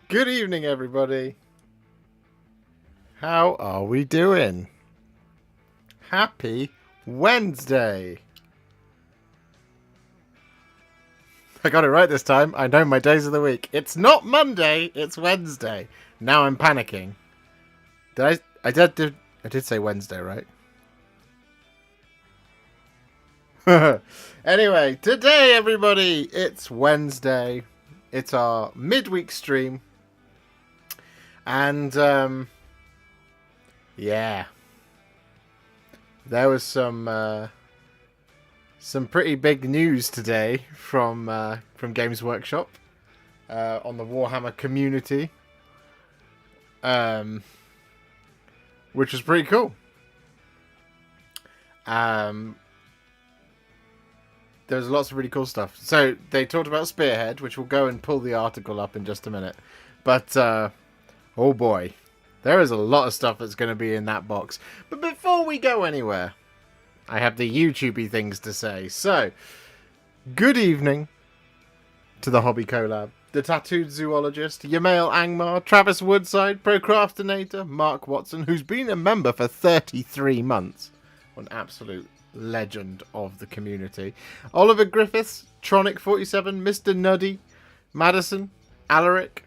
Good evening, everybody. How are we doing? Happy Wednesday. I got it right this time. I know my days of the week. It's not Monday, it's Wednesday. Now I'm panicking. I did say Wednesday, right? Anyway, today, everybody, it's Wednesday. It's our midweek stream. And, yeah. There was some pretty big news today from Games Workshop on the Warhammer community, which was pretty cool. There's lots of really cool stuff. So they talked about Spearhead, which we'll go and pull the article up in just a minute. But oh boy, there is a lot of stuff that's going to be in that box. But before we go anywhere, I have the YouTubey things to say. So, good evening to the Hobby Collab, the Tattooed Zoologist, Yamail Angmar, Travis Woodside, Procrastinator, Mark Watson, who's been a member for 33 months. An absolute legend of the community. Oliver Griffiths, Tronic47, Mr. Nuddy, Madison, Alaric,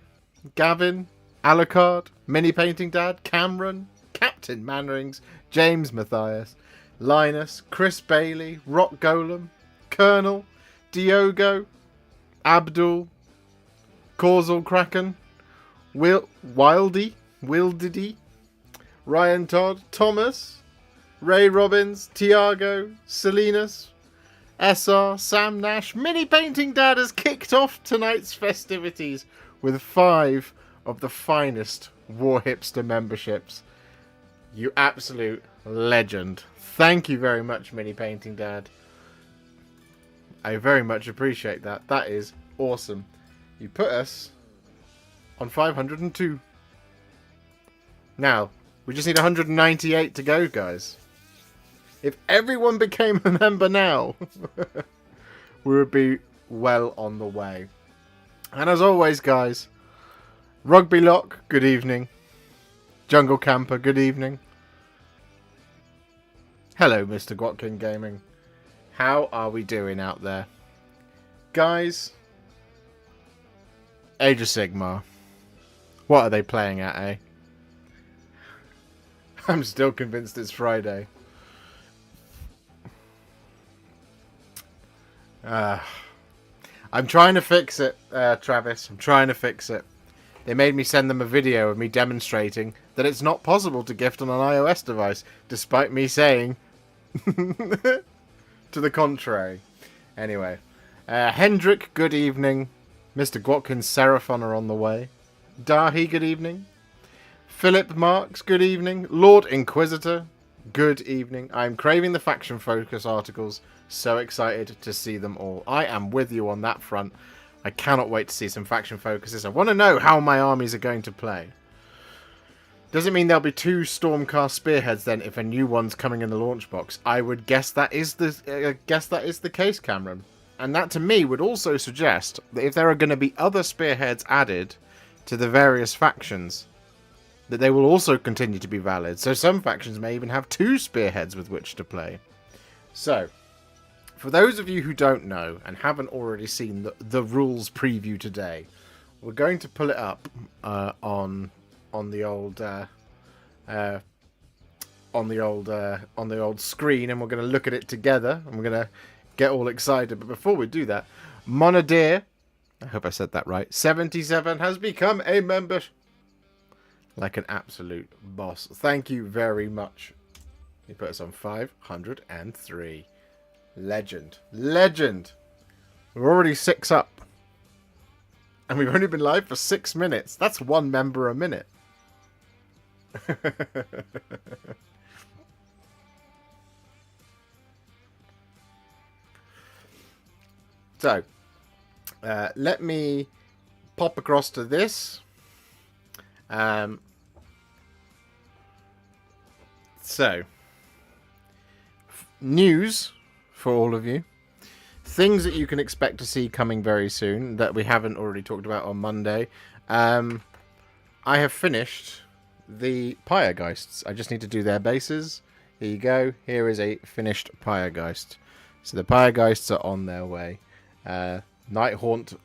Gavin, Alucard, Mini Painting Dad, Cameron, Captain Manrings, James Matthias, Linus, Chris Bailey, Rock Golem, Colonel, Diogo, Abdul, Causal Kraken, Wildedy, Ryan Todd, Thomas, Ray Robbins, Tiago, Salinas, SR, Sam Nash. Mini Painting Dad has kicked off tonight's festivities with 5 of the finest Warhipster memberships. You absolute legend. Thank you very much, Mini Painting Dad. I very much appreciate that. That is awesome. You put us on 502. Now, we just need 198 to go, guys. If everyone became a member now, we would be well on the way. And as always, guys, Rugby Lock, good evening. Jungle Camper, good evening. Hello, Mr. Gwatkin Gaming. How are we doing out there? Guys, Age of Sigmar. What are they playing at, eh? I'm still convinced it's Friday. I'm trying to fix it, Travis. I'm trying to fix it. They made me send them a video of me demonstrating that it's not possible to gift on an iOS device, despite me saying to the contrary. Anyway, Hendrik, good evening. Mr. Gwatkin's Seraphon are on the way. Dahi, good evening. Philip Marks, good evening. Lord Inquisitor, good evening. I'm craving the Faction Focus articles. So excited to see them all. I am with you on that front. I cannot wait to see some Faction Focuses. I want to know how my armies are going to play. Does it mean there'll be 2 Stormcast Spearheads then if a new one's coming in the launch box? I would guess that is the case, Cameron. And that to me would also suggest that if there are going to be other Spearheads added to the various factions, that they will also continue to be valid. So some factions may even have 2 Spearheads with which to play. So, for those of you who don't know and haven't already seen the rules preview today, we're going to pull it up on the old screen, and we're going to look at it together, and we're going to get all excited. But before we do that, Monadir, I hope I said that right, 77 has become a member. Like an absolute boss. Thank you very much. You put us on 503. Legend. We're already 6 up. And we've only been live for 6 minutes. That's 1 member a minute. So, let me pop across to this. News for all of you. Things that you can expect to see coming very soon that we haven't already talked about on Monday. I have finished the Pyregeists. I just need to do their bases. Here you go. Here is a finished Pyregeist. So the Pyregeists are on their way. Nighthaunt,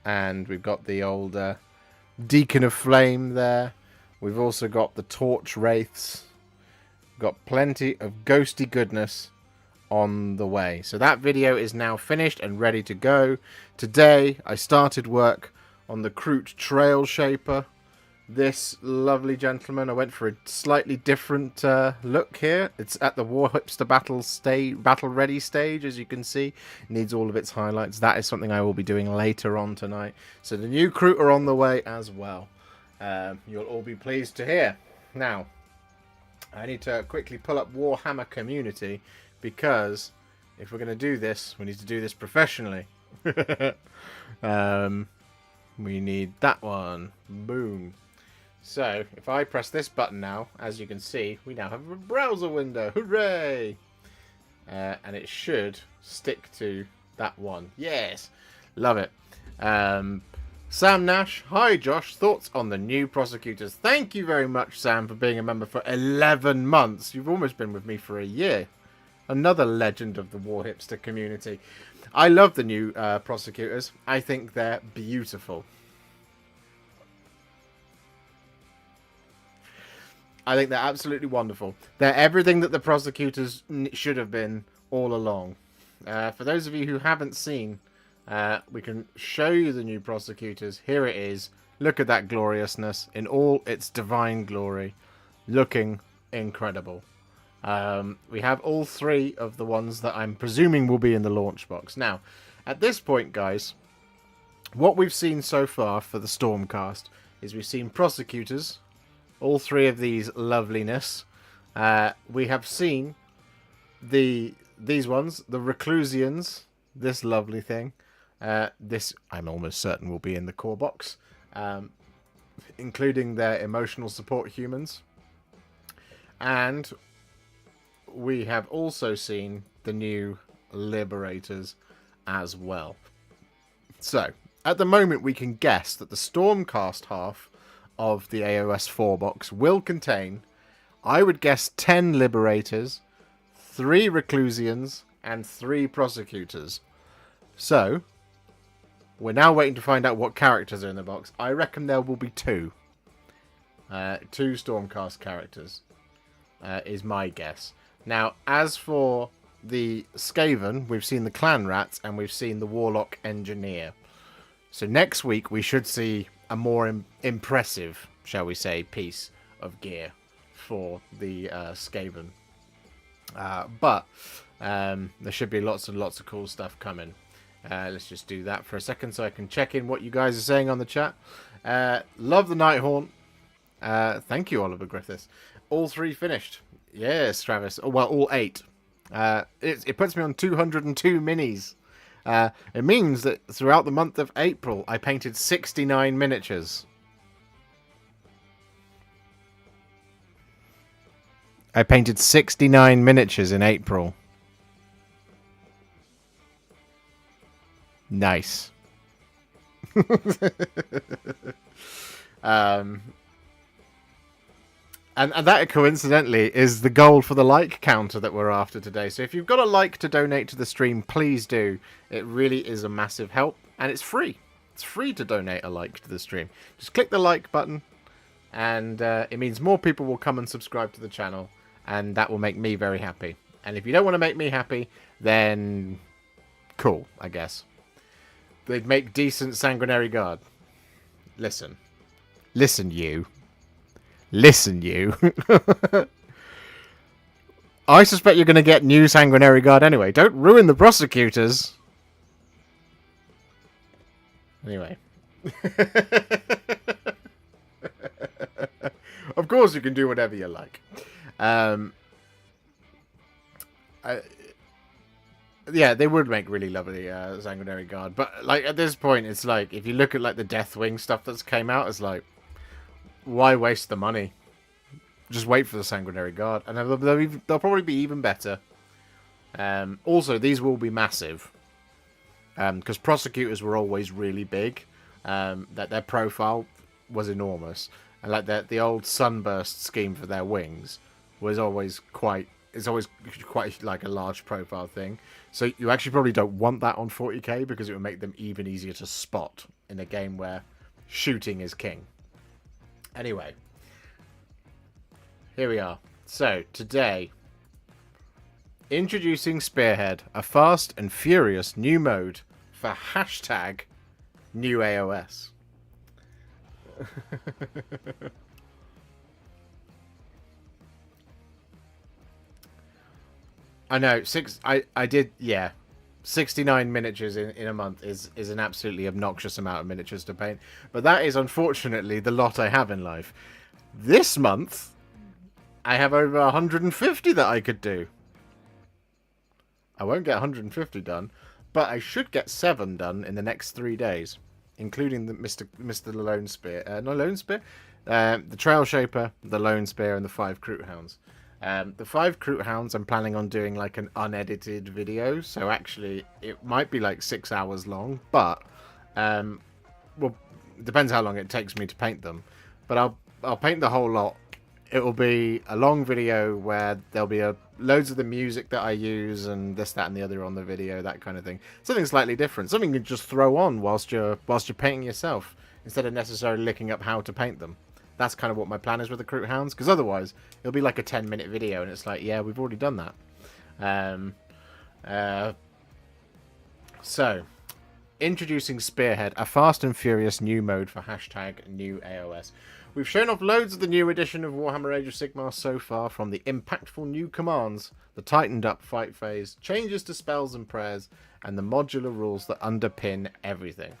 and we've got the old Deacon of Flame there. We've also got the Torch Wraiths. Got plenty of ghosty goodness on the way. So that video is now finished and ready to go. Today I started work on the Kroot Trail Shaper. This lovely gentleman, I went for a slightly different look here. It's at the Warhipster battle ready stage, as you can see. It needs all of its highlights. That is something I will be doing later on tonight. So the new Kroot are on the way as well. You'll all be pleased to hear. Now, I need to quickly pull up Warhammer Community, because if we're going to do this, we need to do this professionally. We need that one. Boom. So, if I press this button now, as you can see, we now have a browser window. Hooray! And it should stick to that one. Yes! Love it. Sam Nash. Hi, Josh. Thoughts on the new prosecutors? Thank you very much, Sam, for being a member for 11 months. You've almost been with me for a year. Another legend of the Warhipster community. I love the new prosecutors. I think they're beautiful. I think they're absolutely wonderful. They're everything that the prosecutors should have been all along. For those of you who haven't seen, we can show you the new prosecutors. Here it is. Look at that gloriousness in all its divine glory. Looking incredible. We have all three of the ones that I'm presuming will be in the launch box. Now, at this point, guys, what we've seen so far for the Stormcast is we've seen prosecutors, all three of these loveliness. We have seen these ones, the Reclusians, this lovely thing. This, I'm almost certain, will be in the core box, including their emotional support humans. And we have also seen the new Liberators as well. So, at the moment, we can guess that the Stormcast half of the AoS 4 box will contain, I would guess, 10 Liberators, 3 Reclusians, and 3 Prosecutors. So, we're now waiting to find out what characters are in the box. I reckon there will be 2. 2 Stormcast characters, is my guess. Now, as for the Skaven, we've seen the Clan Rats, and we've seen the Warlock Engineer. So next week, we should see a more impressive, shall we say, piece of gear for the Skaven. But there should be lots and lots of cool stuff coming. Let's just do that for a second so I can check in what you guys are saying on the chat. Love the Nighthaunt. Thank you, Oliver Griffiths. All 3 finished. Yes, Travis. Oh, well, all 8. It puts me on 202 minis. It means that throughout the month of April, I painted 69 miniatures. I painted 69 miniatures in April. Nice. And that, coincidentally, is the goal for the like counter that we're after today. So if you've got a like to donate to the stream, please do. It really is a massive help, and it's free. It's free to donate a like to the stream. Just click the like button, and it means more people will come and subscribe to the channel, and that will make me very happy. And if you don't want to make me happy, then cool, I guess. They'd make decent Sanguinary Guard. Listen. Listen, you. Listen, you. I suspect you're going to get new Sanguinary Guard anyway. Don't ruin the prosecutors. Anyway. Of course you can do whatever you like. Yeah, they would make really lovely Sanguinary Guard. But like at this point, it's like, if you look at like the Deathwing stuff that's came out, it's like, why waste the money? Just wait for the Sanguinary Guard, and they'll probably be even better. Also, these will be massive, because prosecutors were always really big. That their profile was enormous, and like the old sunburst scheme for their wings was always quite. It's always quite like a large profile thing. So you actually probably don't want that on 40k because it would make them even easier to spot in a game where shooting is king. Anyway, here we are. So today, introducing Spearhead, a fast and furious new mode for hashtag new AoS. I know, I did, yeah. 69 miniatures in a month is an absolutely obnoxious amount of miniatures to paint. But that is, unfortunately, the lot I have in life. This month, I have over 150 that I could do. I won't get 150 done, but I should get 7 done in the next 3 days. Including the Mr. Lone Spear. No, Lone Spear? The Trail Shaper, the Lone Spear, and the 5 Croot Hounds. The 5 Croot Hounds I'm planning on doing like an unedited video, so actually it might be like 6 hours long, but well, it depends how long it takes me to paint them. But I'll paint the whole lot. It will be a long video where there'll be loads of the music that I use and this, that, and the other on the video, that kind of thing. Something slightly different, something you can just throw on whilst you're painting yourself, instead of necessarily looking up how to paint them. That's kind of what my plan is with the Croot Hounds, because otherwise it'll be like a 10-minute video, and it's like, yeah, we've already done that. So, introducing Spearhead, a fast and furious new mode for hashtag new AoS. We've shown off loads of the new edition of Warhammer Age of Sigmar so far, from the impactful new commands, the tightened up fight phase, changes to spells and prayers, and the modular rules that underpin everything.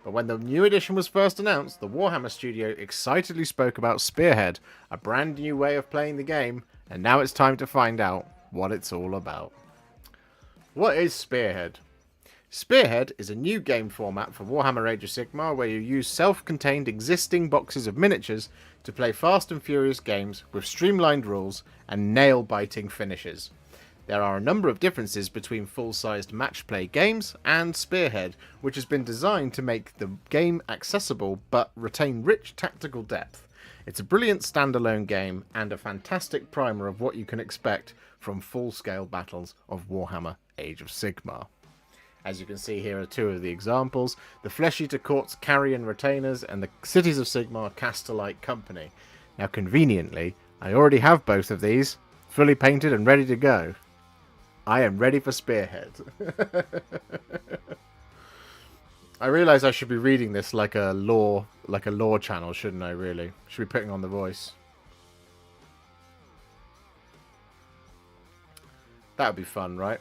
But when the new edition was first announced, the Warhammer studio excitedly spoke about Spearhead, a brand new way of playing the game, and now it's time to find out what it's all about. What is Spearhead? Spearhead is a new game format for Warhammer Age of Sigmar where you use self-contained existing boxes of miniatures to play fast and furious games with streamlined rules and nail-biting finishes. There are a number of differences between full-sized match play games and Spearhead, which has been designed to make the game accessible but retain rich tactical depth. It's a brilliant standalone game and a fantastic primer of what you can expect from full-scale battles of Warhammer Age of Sigmar. As you can see, here are 2 of the examples: the Flesh Eater Court's Carrion Retainers and the Cities of Sigmar Castellite Company. Now, conveniently, I already have both of these, fully painted and ready to go. I am ready for Spearhead. I realise I should be reading this like a lore channel, shouldn't I, really? Should be putting on the voice. That would be fun, right?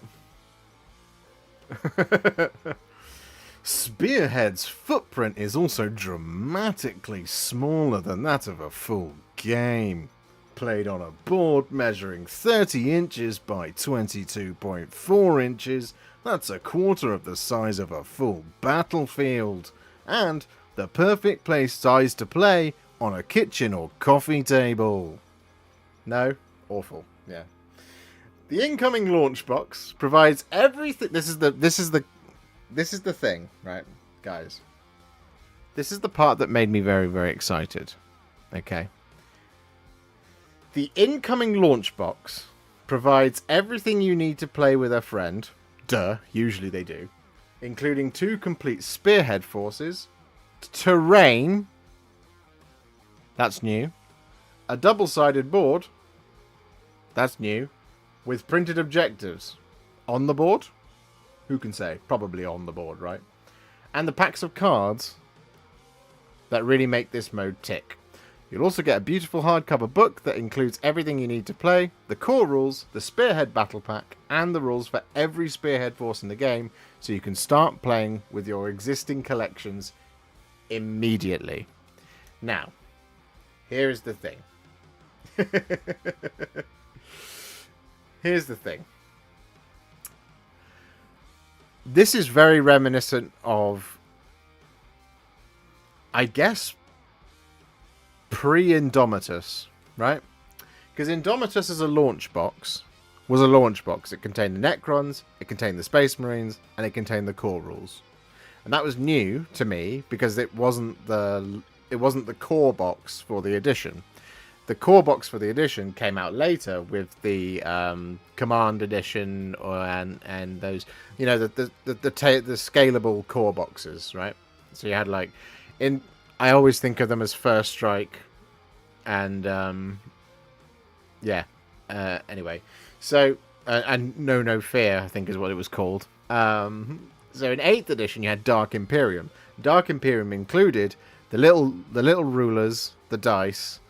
Spearhead's footprint is also dramatically smaller than that of a full game. Played on a board measuring 30 inches by 22.4 inches, that's a quarter of the size of a full battlefield, and the perfect size to play on a kitchen or coffee table. No? Awful. Yeah. The incoming launch box provides everything. This is the thing, right, guys? This is the part that made me very, very excited. Okay. The incoming launch box provides everything you need to play with a friend. Duh, usually they do. Including 2 complete Spearhead forces, terrain, that's new, a double-sided board, that's new, with printed objectives. On the board? Who can say? Probably on the board, right? And the packs of cards that really make this mode tick. You'll also get a beautiful hardcover book that includes everything you need to play, the core rules, the Spearhead battle pack, and the rules for every Spearhead force in the game, so you can start playing with your existing collections immediately. Now, here's the thing. Here's the thing. This is very reminiscent of, I guess, pre-Indomitus, right? Because Indomitus as a launch box was a launch box. It contained the Necrons, it contained the Space Marines, and it contained the core rules. And that was new to me because it wasn't the it wasn't the core box for the edition. The core box for the edition came out later with the Command Edition and those, you know, the scalable core boxes, right? So you had like I always think of them as First Strike, and anyway, so and No Fear, I think is what it was called. So in 8th edition you had Dark Imperium. Dark Imperium included the little rulers, the dice,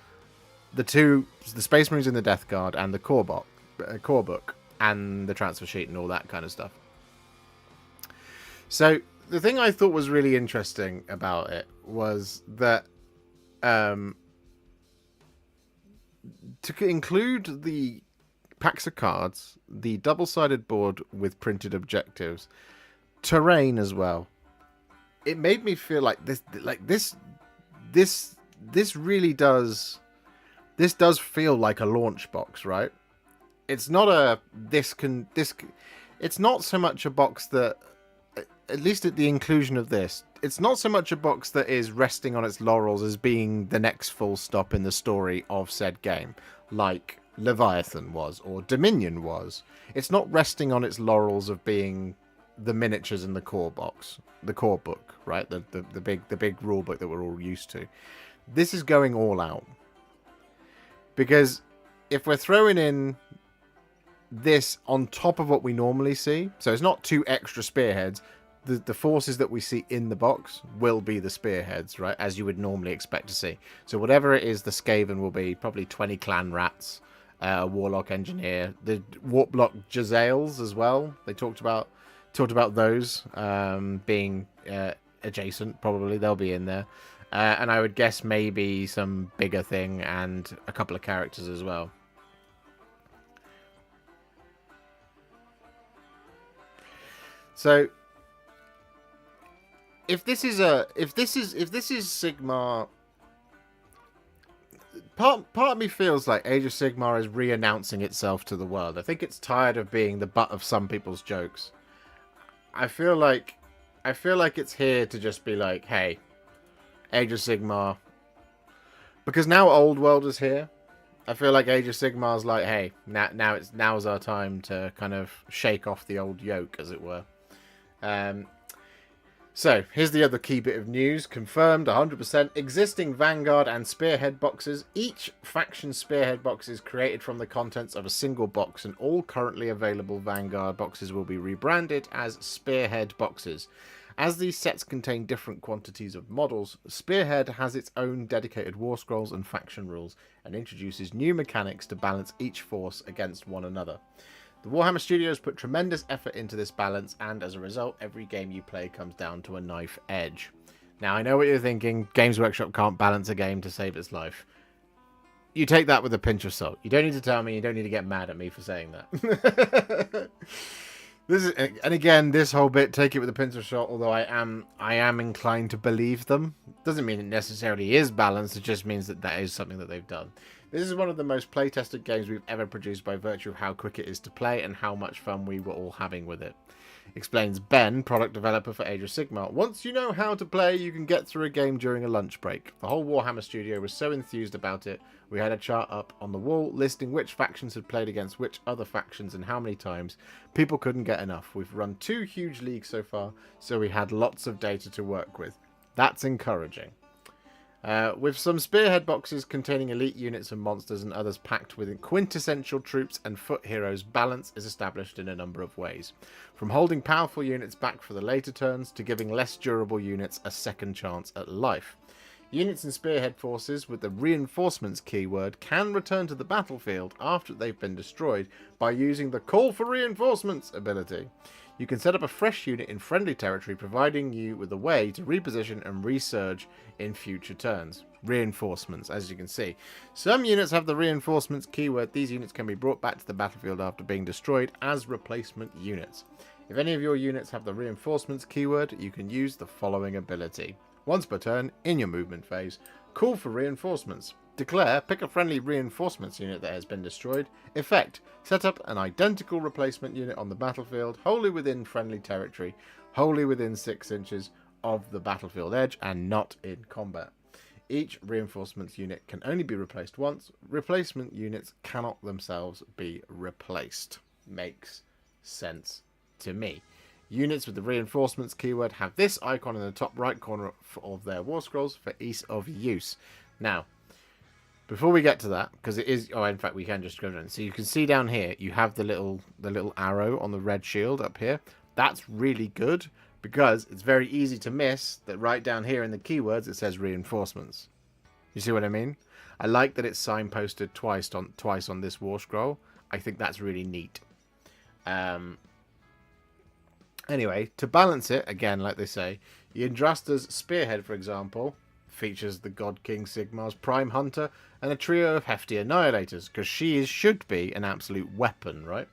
the Space Marines in the Death Guard, and the core book, and the transfer sheet and all that kind of stuff. So the thing I thought was really interesting about it was that to include the packs of cards, the double-sided board with printed objectives, terrain as well, it made me feel like this really does. This does feel like a launch box, right? It's not it's not so much a box that, at least at the inclusion of this, it's not so much a box that is resting on its laurels as being the next full stop in the story of said game, like Leviathan was, or Dominion was. It's not resting on its laurels of being the miniatures in the core box, the core book, right? The big rule book that we're all used to. This is going all out. Because if we're throwing in this on top of what we normally see, so it's not 2 extra spearheads, the forces that we see in the box will be the spearheads, right? As you would normally expect to see. So whatever it is, the Skaven will be probably 20 clan rats, a warlock engineer, the warplock Jezzails as well. They talked about those being adjacent. Probably they'll be in there. And I would guess maybe some bigger thing and a couple of characters as well. So if this is Sigmar, part of me feels like Age of Sigmar is re-announcing itself to the world. I think it's tired of being the butt of some people's jokes. I feel like it's here to just be like, hey, Age of Sigmar, because now Old World is here. I feel like Age of Sigmar's like, hey, now's our time to kind of shake off the old yoke, as it were. So here's the other key bit of news. Confirmed 100%. Existing Vanguard and Spearhead boxes. Each faction Spearhead box is created from the contents of a single box, and all currently available Vanguard boxes will be rebranded as Spearhead boxes. As these sets contain different quantities of models, Spearhead has its own dedicated war scrolls and faction rules, and introduces new mechanics to balance each force against one another. The Warhammer Studios put tremendous effort into this balance, and as a result, every game you play comes down to a knife edge. Now, I know what you're thinking. Games Workshop can't balance a game to save its life. You take that with a pinch of salt. You don't need to tell me. You don't need to get mad at me for saying that. And again, this whole bit, take it with a pinch of salt, although I am inclined to believe them. Doesn't mean it necessarily is balanced, it just means that is something that they've done. This is one of the most play-tested games we've ever produced by virtue of how quick it is to play and how much fun we were all having with it. Explains Ben, product developer for Age of Sigmar. Once you know how to play, you can get through a game during a lunch break. The whole Warhammer studio was so enthused about it, we had a chart up on the wall listing which factions had played against which other factions and how many times. People couldn't get enough. We've run 2 huge leagues so far, so we had lots of data to work with. That's encouraging. With some Spearhead boxes containing elite units and monsters and others packed with quintessential troops and foot heroes, balance is established in a number of ways. From holding powerful units back for the later turns to giving less durable units a second chance at life. Units in Spearhead forces with the reinforcements keyword can return to the battlefield after they've been destroyed by using the Call for Reinforcements ability. You can set up a fresh unit in friendly territory, providing you with a way to reposition and resurge in future turns. Reinforcements, as you can see. Some units have the reinforcements keyword. These units can be brought back to the battlefield after being destroyed as replacement units. If any of your units have the reinforcements keyword, you can use the following ability. Once per turn, in your movement phase, call for reinforcements. Declare, pick a friendly reinforcements unit that has been destroyed. Effect, set up an identical replacement unit on the battlefield, wholly within friendly territory, wholly within 6 inches of the battlefield edge, and not in combat. Each reinforcements unit can only be replaced once. Replacement units cannot themselves be replaced. Makes sense to me. Units with the reinforcements keyword have this icon in the top right corner of their war scrolls for ease of use. Now, before we get to that, because it is, oh, in fact, we can just go down. So you can see down here, you have the little arrow on the red shield up here. That's really good because it's very easy to miss that right down here in the keywords it says reinforcements. You see what I mean? I like that it's signposted twice on this war scroll. I think that's really neat. Anyway, to balance it, again, like they say, Yndrasta's Spearhead, for example, features the God King Sigmar's Prime Hunter and a trio of hefty annihilators, because should be an absolute weapon, right?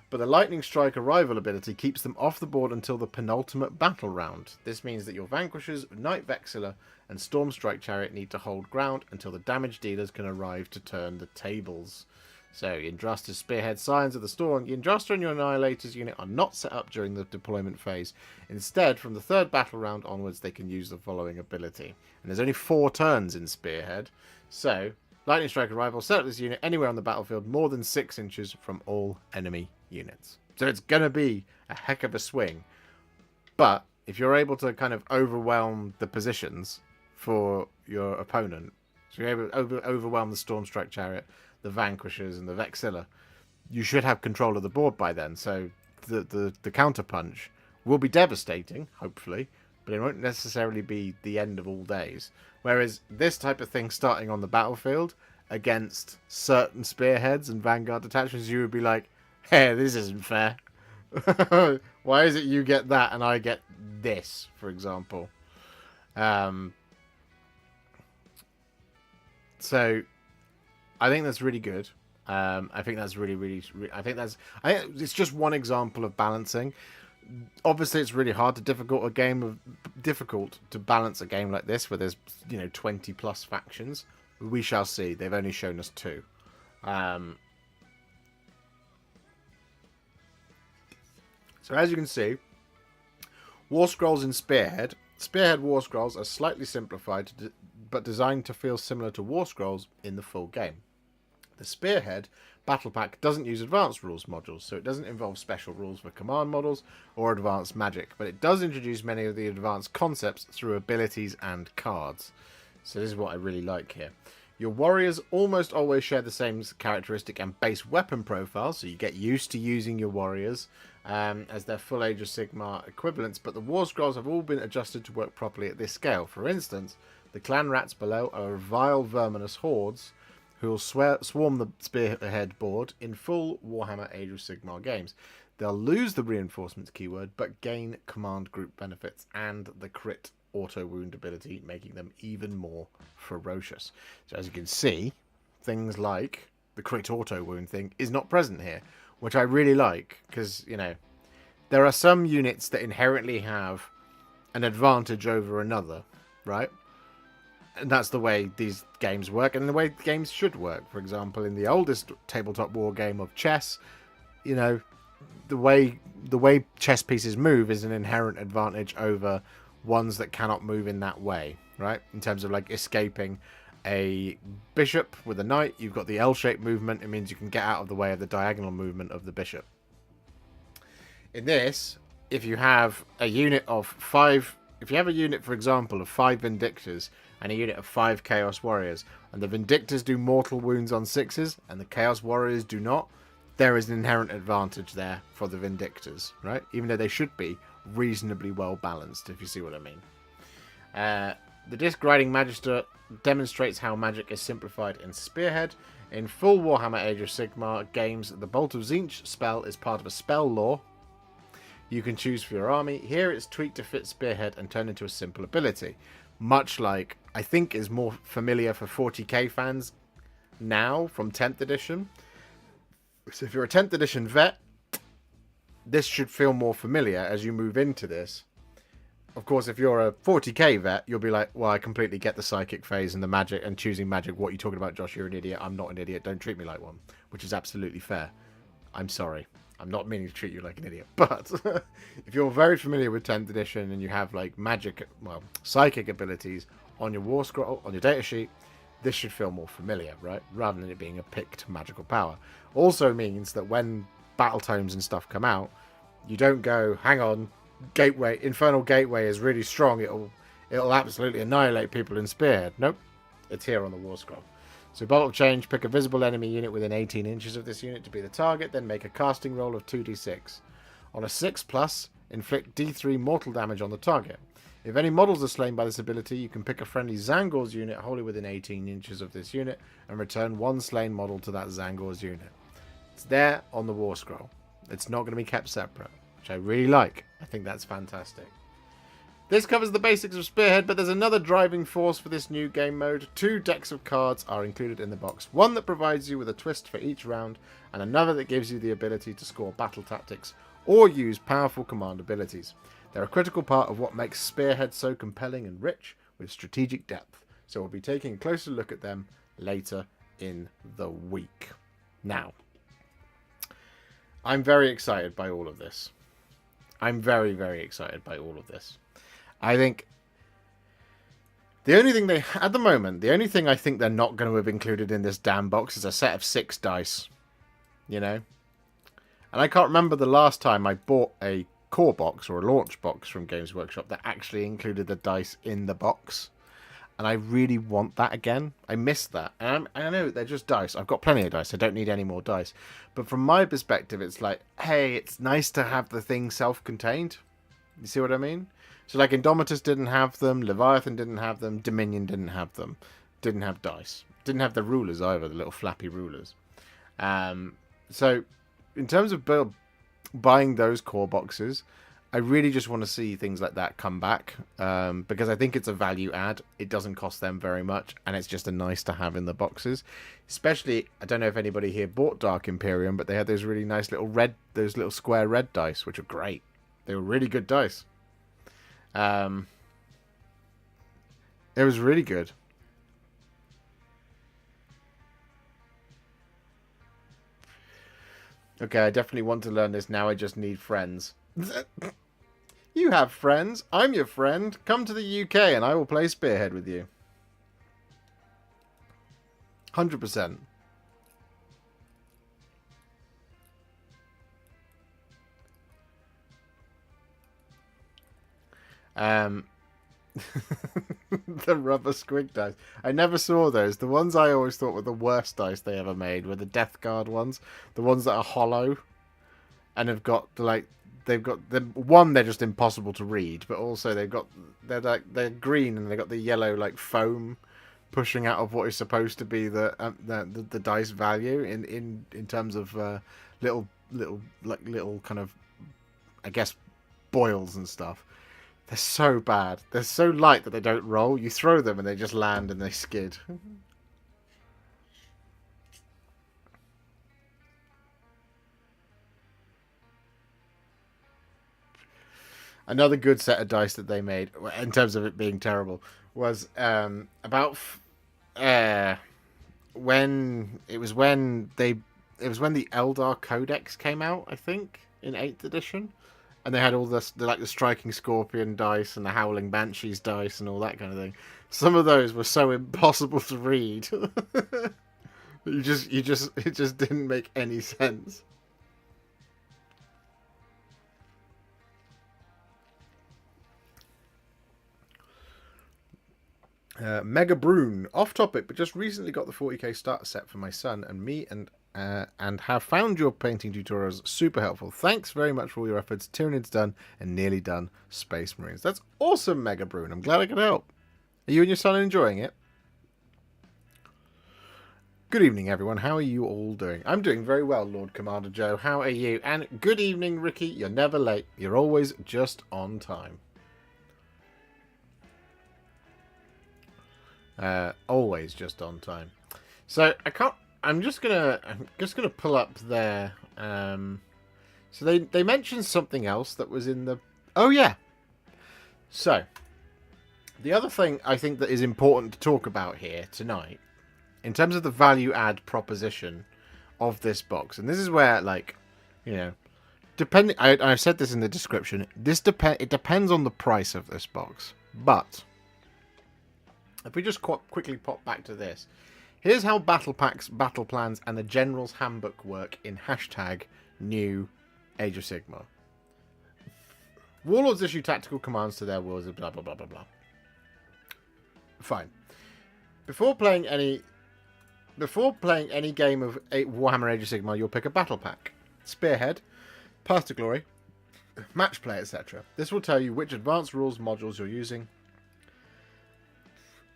But the Lightning Strike arrival ability keeps them off the board until the penultimate battle round. This means that your Vanquishers, Night Vexilla, and Storm Strike Chariot need to hold ground until the damage dealers can arrive to turn the tables. So, Yndrasta's Spearhead, Scions of the Storm. Yndrasta and your Annihilators unit are not set up during the deployment phase. Instead, from the third battle round onwards, they can use the following ability. And there's only 4 turns in Spearhead. So, Lightning Strike Arrival, set up this unit anywhere on the battlefield more than 6 inches from all enemy units. So it's going to be a heck of a swing. But, if you're able to kind of overwhelm the positions for your opponent, so you're able to overwhelm the Storm Strike Chariot, the Vanquishers and the Vexilla, you should have control of the board by then. So the counter punch will be devastating, hopefully, but it won't necessarily be the end of all days. Whereas this type of thing starting on the battlefield against certain spearheads and vanguard detachments, you would be like, hey, this isn't fair. Why is it you get that and I get this, for example? So I think that's really good. I think that's really I think it's just one example of balancing. Obviously, it's really hard to difficult to balance a game like this where there's 20 plus factions. We shall see. They've only shown us 2. So as you can see, War Scrolls in Spearhead War Scrolls are slightly simplified, but designed to feel similar to War Scrolls in the full game. The Spearhead Battle Pack doesn't use advanced rules modules, so it doesn't involve special rules for command models or advanced magic, but it does introduce many of the advanced concepts through abilities and cards. So this is what I really like here. Your warriors almost always share the same characteristic and base weapon profile, so you get used to using your warriors as their full Age of Sigmar equivalents, but the War Scrolls have all been adjusted to work properly at this scale. For instance, the clan rats below are vile verminous hordes who will swarm the Spearhead board in full Warhammer Age of Sigmar games. They'll lose the reinforcements keyword, but gain command group benefits and the crit auto wound ability, making them even more ferocious. So as you can see, things like the crit auto wound thing is not present here, which I really like, because there are some units that inherently have an advantage over another, right? And that's the way these games work, and the way games should work. For example, in the oldest tabletop war game of chess, the way chess pieces move is an inherent advantage over ones that cannot move in that way, right? In terms of like escaping a bishop with a knight, you've got the L-shaped movement. It means you can get out of the way of the diagonal movement of the bishop. In this, if you have a unit of 5, if you have a unit, for example, of 5 Vindictors and a unit of 5 Chaos Warriors, and the Vindictors do mortal wounds on 6s and the Chaos Warriors do not, there is an inherent advantage there for the Vindictors, right? Even though they should be reasonably well balanced, if you see what I mean. The Disc Riding Magister demonstrates how magic is simplified in Spearhead. In full Warhammer Age of Sigmar games, the Bolt of Tzeentch spell is part of a spell lore you can choose for your army. Here it's tweaked to fit Spearhead and turned into a simple ability, much like I think is more familiar for 40k fans now from 10th edition. So if you're a 10th edition vet, this should feel more familiar as you move into this. Of course, if you're a 40k vet, you'll be like, well, I completely get the psychic phase and the magic and choosing magic. What are you talking about, Josh? You're an idiot. I'm not an idiot. Don't treat me like one. Which is absolutely fair. I'm sorry. I'm not meaning to treat you like an idiot, but if you're very familiar with 10th edition and you have like psychic abilities on your war scroll, on your datasheet, this should feel more familiar, right? Rather than it being a picked magical power. Also means that when battle tomes and stuff come out, you don't go, hang on, Infernal Gateway is really strong, it'll absolutely annihilate people in Spearhead. Nope, it's here on the war scroll. So Bolt of Change, pick a visible enemy unit within 18 inches of this unit to be the target, then make a casting roll of 2d6. On a 6+, inflict d3 mortal damage on the target. If any models are slain by this ability, you can pick a friendly Zangor's unit wholly within 18 inches of this unit and return one slain model to that Zangor's unit. It's there on the war scroll. It's not going to be kept separate, which I really like. I think that's fantastic. This covers the basics of Spearhead, but there's another driving force for this new game mode. 2 decks of cards are included in the box. One that provides you with a twist for each round, and another that gives you the ability to score battle tactics or use powerful command abilities. They're a critical part of what makes Spearhead so compelling and rich with strategic depth. So we'll be taking a closer look at them later in the week. Now, I'm very excited by all of this. I'm very, very excited by all of this. I think the only thing the only thing I think they're not going to have included in this damn box is a set of 6 dice. You know? And I can't remember the last time I bought a core box or a launch box from Games Workshop that actually included the dice in the box. And I really want that again. I missed that. And I know they're just dice. I've got plenty of dice. I don't need any more dice. But from my perspective, it's like, hey, it's nice to have the thing self-contained. You see what I mean? So like Indomitus didn't have them, Leviathan didn't have them, Dominion didn't have them. Didn't have dice. Didn't have the rulers either, the little flappy rulers. So in terms of buying those core boxes, I really just want to see things like that come back. Because I think it's a value add. It doesn't cost them very much, and it's just a nice to have in the boxes. Especially, I don't know if anybody here bought Dark Imperium, but they had those really nice those little square red dice, which are great. They were really good dice. It was really good. Okay, I definitely want to learn this now. I just need friends. You have friends. I'm your friend. Come to the UK and I will play Spearhead with you. 100%. The rubber squig dice. I never saw those. The ones I always thought were the worst dice they ever made were the Death Guard ones. The ones that are hollow and have got they've got the one, they're just impossible to read, but also they're green and they've got the yellow like foam pushing out of what is supposed to be the dice value in terms of little kind of, I guess, boils and stuff. They're so bad. They're so light that they don't roll. You throw them and they just land and they skid. Another good set of dice that they made, in terms of it being terrible, was when the Eldar Codex came out, I think, in 8th edition. And they had all the Striking Scorpion dice and the Howling Banshees dice and all that kind of thing. Some of those were so impossible to read. It just didn't make any sense. Mega Brune, off topic, but just recently got the 40k starter set for my son and me, and have found your painting tutorials super helpful. Thanks very much for all your efforts. Tyranids done and nearly done Space Marines. That's awesome, Mega Brune. I'm glad I could help. Are you and your son enjoying it? Good evening, everyone. How are you all doing? I'm doing very well, Lord Commander Joe. How are you? And good evening, Ricky. You're never late. You're always just on time. Always just on time. So I'm just gonna pull up there. So they mentioned something else that was in the. Oh yeah. So the other thing I think that is important to talk about here tonight, in terms of the value add proposition of this box, and this is where, like, you know, depending, I've said this in the description. It depends on the price of this box. But if we just quickly pop back to this, here's how battle packs, battle plans, and the General's Handbook work in #new Age of Sigmar. Warlords issue tactical commands to their warlords, blah blah blah blah blah. Fine. Before playing any game of Warhammer Age of Sigmar, you'll pick a battle pack, Spearhead, Path to Glory, Match Play, etc. This will tell you which advanced rules modules you're using,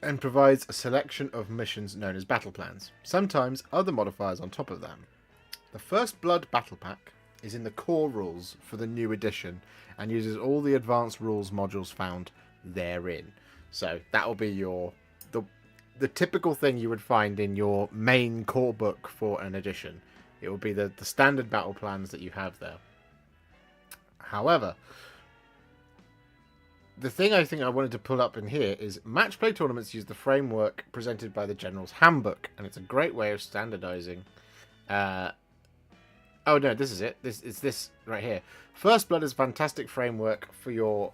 and provides a selection of missions known as battle plans. Sometimes other modifiers on top of them. The First Blood battle pack is in the core rules for the new edition and uses all the advanced rules modules found therein. So that will be the typical thing you would find in your main core book for an edition. It will be the standard battle plans that you have there. However, the thing I think I wanted to pull up in here is match play tournaments use the framework presented by the General's Handbook, and it's a great way of standardizing. Oh no, this is it. It's this right here. First Blood is a fantastic framework for your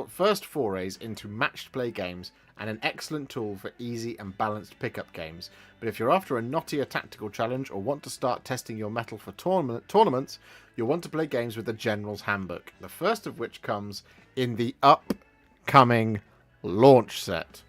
first forays into matched play games and an excellent tool for easy and balanced pickup games. But if you're after a knottier tactical challenge or want to start testing your mettle for tournaments, you'll want to play games with the General's Handbook, the first of which comes in the upcoming launch set.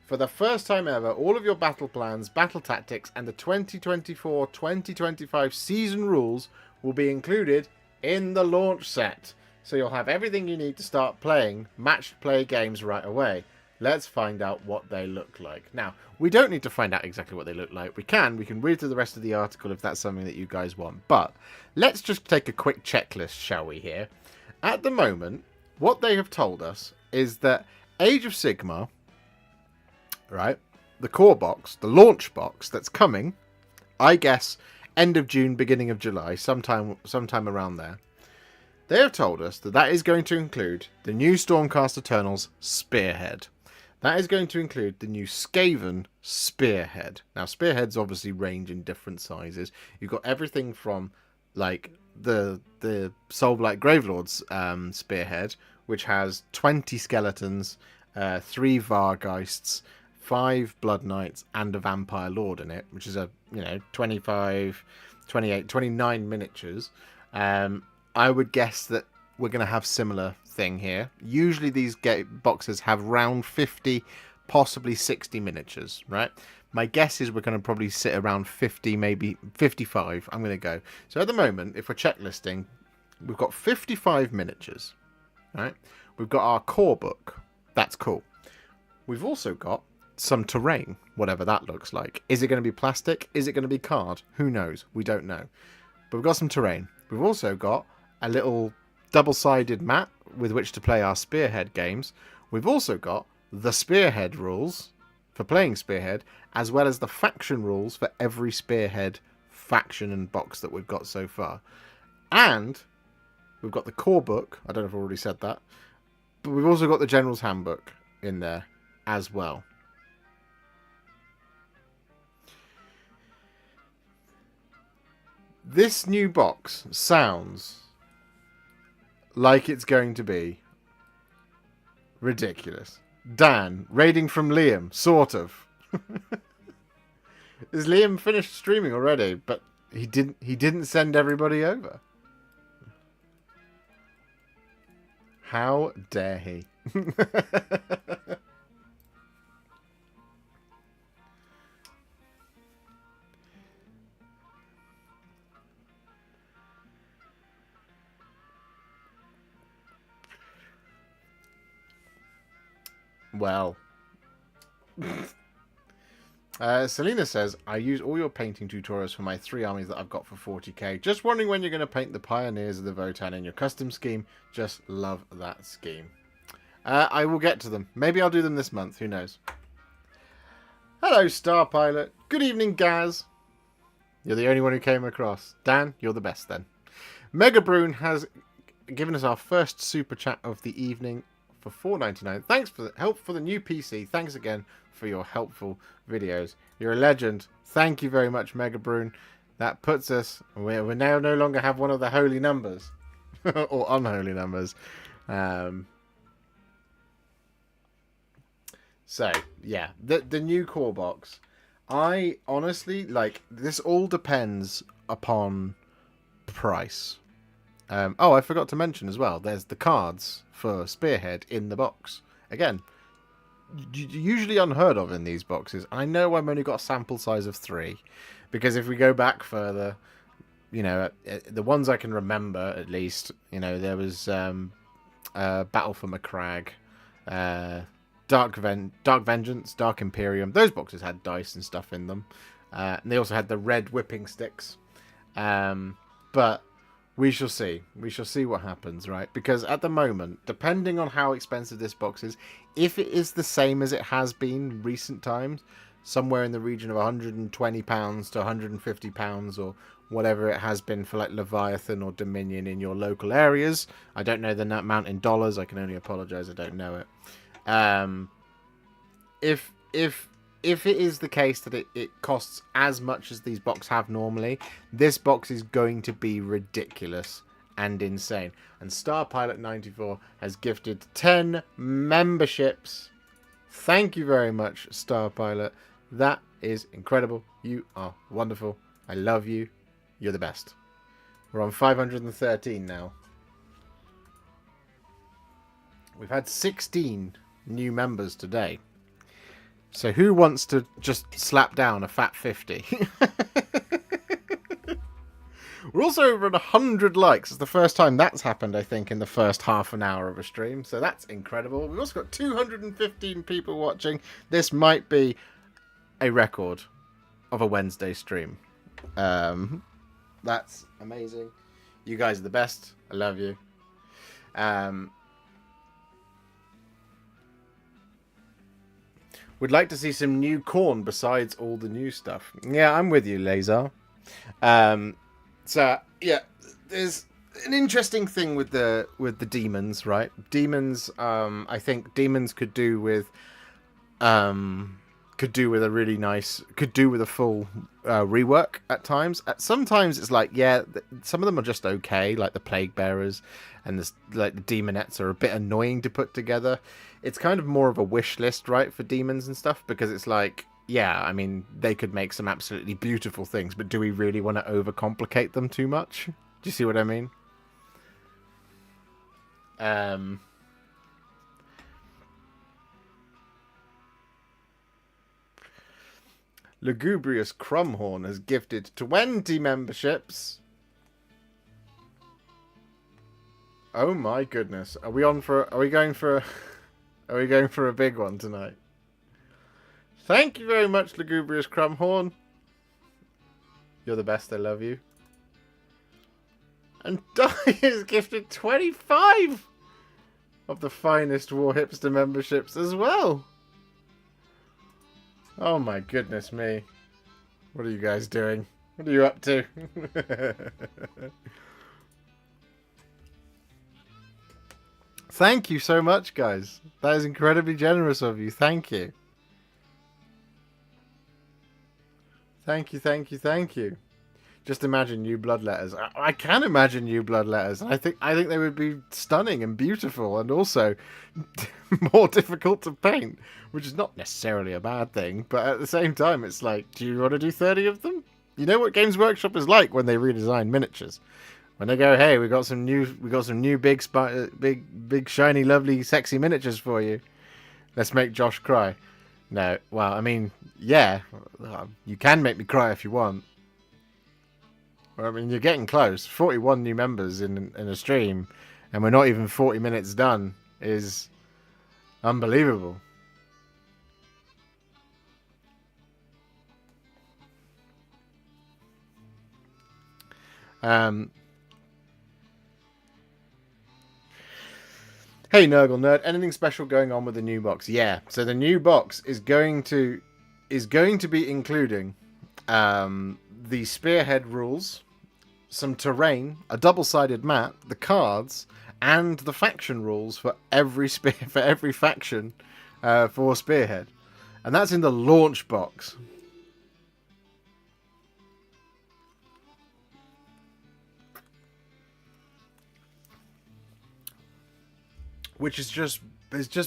For the first time ever, all of your battle plans, battle tactics, and the 2024-2025 season rules will be included in the launch set. So you'll have everything you need to start playing matched play games right away. Let's find out what they look like. Now, we don't need to find out exactly what they look like. We can read through the rest of the article if that's something that you guys want. But let's just take a quick checklist, shall we, here. At the moment, what they have told us is that Age of Sigmar, right, the core box, the launch box that's coming, I guess, end of June, beginning of July, sometime around there. They have told us that is going to include the new Stormcast Eternals Spearhead. That is going to include the new Skaven Spearhead. Now, Spearheads obviously range in different sizes. You've got everything from, like, the Soulblight Gravelord's Spearhead, which has 20 skeletons, 3 Vargheists, 5 Blood Knights, and a Vampire Lord in it, which is 25, 28, 29 miniatures. I would guess that we're going to have similar thing here. Usually these boxes have around 50, possibly 60 miniatures, right? My guess is we're going to probably sit around 50, maybe 55. I'm going to go. So at the moment, if we're checklisting, we've got 55 miniatures, right? We've got our core book. That's cool. We've also got some terrain, whatever that looks like. Is it going to be plastic? Is it going to be card? Who knows? We don't know. But we've got some terrain. We've also got a little double-sided mat with which to play our Spearhead games. We've also got the Spearhead rules for playing Spearhead, as well as the faction rules for every Spearhead faction and box that we've got so far. And we've got the core book. I don't know if I've already said that. But we've also got the General's Handbook in there as well. This new box sounds like it's going to be ridiculous. Dan, raiding from Liam, sort of. Is Liam finished streaming already? But he didn't send everybody over. How dare he? Well, Selena says, I use all your painting tutorials for my 3 armies that I've got for 40k. Just wondering when you're going to paint the Pioneers of the Votan in your custom scheme. Just love that scheme. I will get to them. Maybe I'll do them this month. Who knows? Hello, Star Pilot. Good evening, Gaz. You're the only one who came across. Dan, you're the best then. Mega Brune has given us our first super chat of the evening for $4.99. Thanks for the help for the new PC. Thanks again for your helpful videos. You're a legend. Thank you very much, Mega Brune. That puts us... We now no longer have one of the holy numbers. or unholy numbers. So yeah, the new core box. I honestly like this. All depends upon price. Oh, I forgot to mention as well. There's the cards for Spearhead in the box. Again, usually unheard of in these boxes. I know I've only got a sample size of 3, because if we go back further, you know, the ones I can remember at least, you know, there was Battle for Macragge, Dark Vengeance, Dark Imperium. Those boxes had dice and stuff in them, and they also had the red whipping sticks. But we shall see. We shall see what happens, right? Because at the moment, depending on how expensive this box is, if it is the same as it has been recent times, somewhere in the region of £120 to £150 or whatever it has been for like Leviathan or Dominion in your local areas. I don't know the amount in dollars. I can only apologize. I don't know it. If it is the case that it costs as much as these boxes have normally, this box is going to be ridiculous and insane. And StarPilot94 has gifted 10 memberships. Thank you very much, Starpilot. That is incredible. You are wonderful. I love you. You're the best. We're on 513 now. We've had 16 new members today. So who wants to just slap down a fat 50? We're also over at 100 likes. It's the first time that's happened, I think, in the first half an hour of a stream. So that's incredible. We've also got 215 people watching. This might be a record of a Wednesday stream. That's amazing. You guys are the best. I love you. We'd like to see some new corn besides all the new stuff. Yeah, I'm with you, Lazar. So yeah, there's an interesting thing with the demons, right? Demons, I think demons could do with a really nice, could do with a full rework at times. Sometimes it's like, yeah, some of them are just okay, like the plague bearers and like the demonettes are a bit annoying to put together. It's kind of more of a wish list, right, for demons and stuff, because it's like, yeah, I mean, they could make some absolutely beautiful things, but do we really want to overcomplicate them too much? Do you see what I mean? Lugubrious Crumhorn has gifted 20 memberships. Oh my goodness. Are we going for a big one tonight? Thank you very much, Lugubrious Crumhorn. You're the best, I love you. And Dai has gifted 25 of the finest Warhipster memberships as well. Oh my goodness me. What are you guys doing? What are you up to? Thank you so much, guys. That is incredibly generous of you. Thank you. Thank you, thank you, thank you. Just imagine new bloodletters. I can imagine new bloodletters. I think they would be stunning and beautiful, and also more difficult to paint, which is not necessarily a bad thing. But at the same time, it's like, do you want to do 30 of them? You know what Games Workshop is like when they redesign miniatures. When they go, hey, we got some new big shiny, lovely, sexy miniatures for you. Let's make Josh cry. No, well, I mean, yeah, you can make me cry if you want. I mean, you're getting close. 41 new members in a stream, and we're not even 40 minutes done, is unbelievable. Hey, Nurgle Nerd, anything special going on with the new box? Yeah, so the new box is going to be including the Spearhead rules, some terrain, a double-sided map, the cards, and the faction rules for every faction for Spearhead, and that's in the launch box. which is just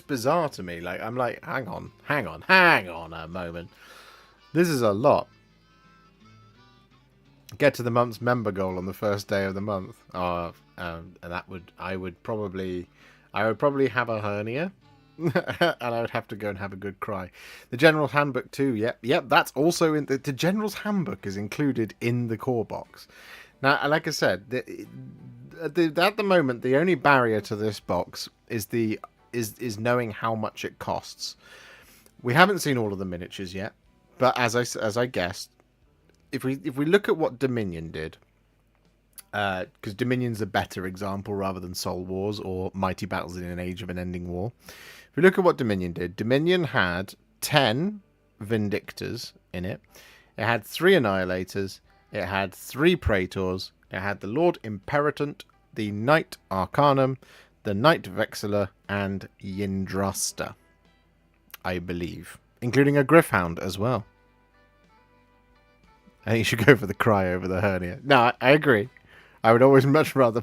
bizarre to me. Like, I'm like, hang on a moment. This is a lot. Get to the month's member goal on the first day of the month. And I would probably have a hernia. And I would have to go and have a good cry. The General's Handbook too. Yep. That's also in the General's Handbook is included in the core box. Now, like I said, at the moment, the only barrier to this box is knowing how much it costs. We haven't seen all of the miniatures yet, but as I guessed, if we look at what Dominion did, because Dominion's a better example rather than Soul Wars or Mighty Battles in an Age of an Ending War. If we look at what Dominion did, Dominion had 10 Vindictors in it. It had 3 Annihilators. It had 3 Praetors. It had the Lord Imperatant, the Knight Arcanum, the Knight Vexilla, and Yndrasta, I believe, including a Gryph-hound as well. I think you should go for the cry over the hernia. No, I agree. I would always much rather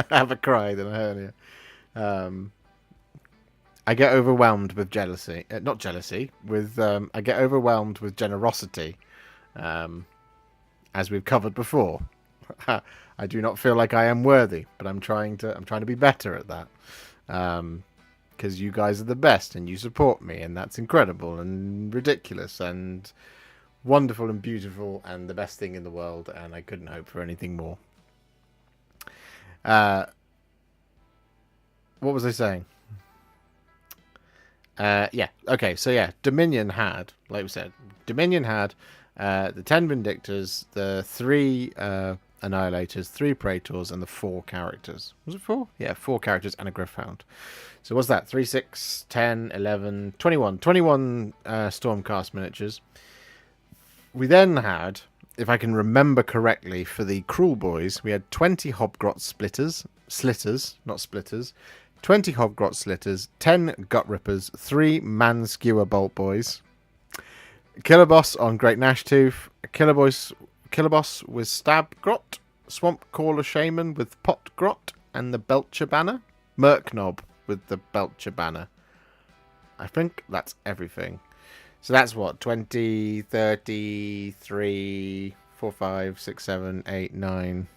have a cry than a hernia. I get overwhelmed with jealousy. Not jealousy. I get overwhelmed with generosity, as we've covered before. I do not feel like I am worthy, but I'm trying to be better at that. Because you guys are the best, and you support me, and that's incredible and ridiculous and wonderful and beautiful and the best thing in the world, and I couldn't hope for anything more. What was I saying? Yeah. Okay. So yeah, Dominion had, like we said, the 10 Vindictors, the 3 Annihilators, 3 Praetors, and the 4 characters. Was it 4? Yeah, 4 characters and a Gryph-hound. So what's that? 3, 6, 10, 11, 21. 21 Stormcast miniatures. We then had, if I can remember correctly, for the Cruel Boys, we had 20 Hobgrot Slitters, not Splitters, 20 Hobgrot Slitters, 10 Gut Rippers, 3 Man Skewer Bolt Boys, Killer Boss on Great Gnashtooth, Killer Boss with Stab Grot, Swamp Caller Shaman with Pot Grot, and the Belcher Banner, Merknob with the Belcher Banner. I think that's everything. So that's what, 20, 30, 3, 4, 5, 6, 7, 8, 9,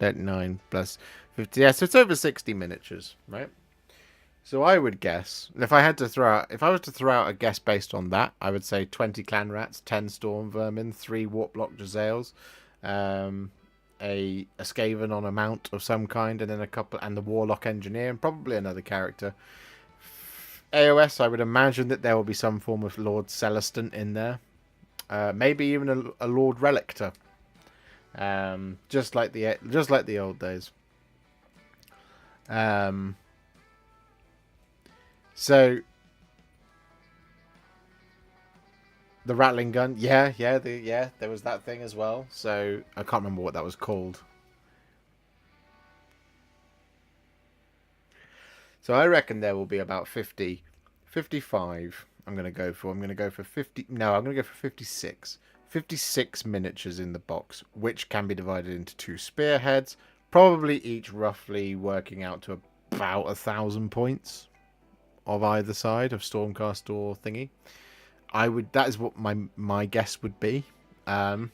39 plus 50. Yeah, so it's over 60 miniatures, right? So I would guess, if I was to throw out a guess based on that, I would say 20 Clan Rats, 10 Storm Vermin, 3 Warplock Jezzails, a Skaven on a mount of some kind, and then a couple, and the Warlock Engineer, and probably another character. AoS, I would imagine that there will be some form of Lord Celestant in there. Maybe even a Lord Relictor. Just like the old days. So the Rattling Gun, yeah, there was that thing as well. So I can't remember what that was called. So I reckon there will be about 50, 55. I'm going to go for 50. No, I'm going to go for 56. 56 miniatures in the box, which can be divided into 2 spearheads, probably each roughly working out to about 1,000 points of either side of Stormcast or thingy. That is what my guess would be. Why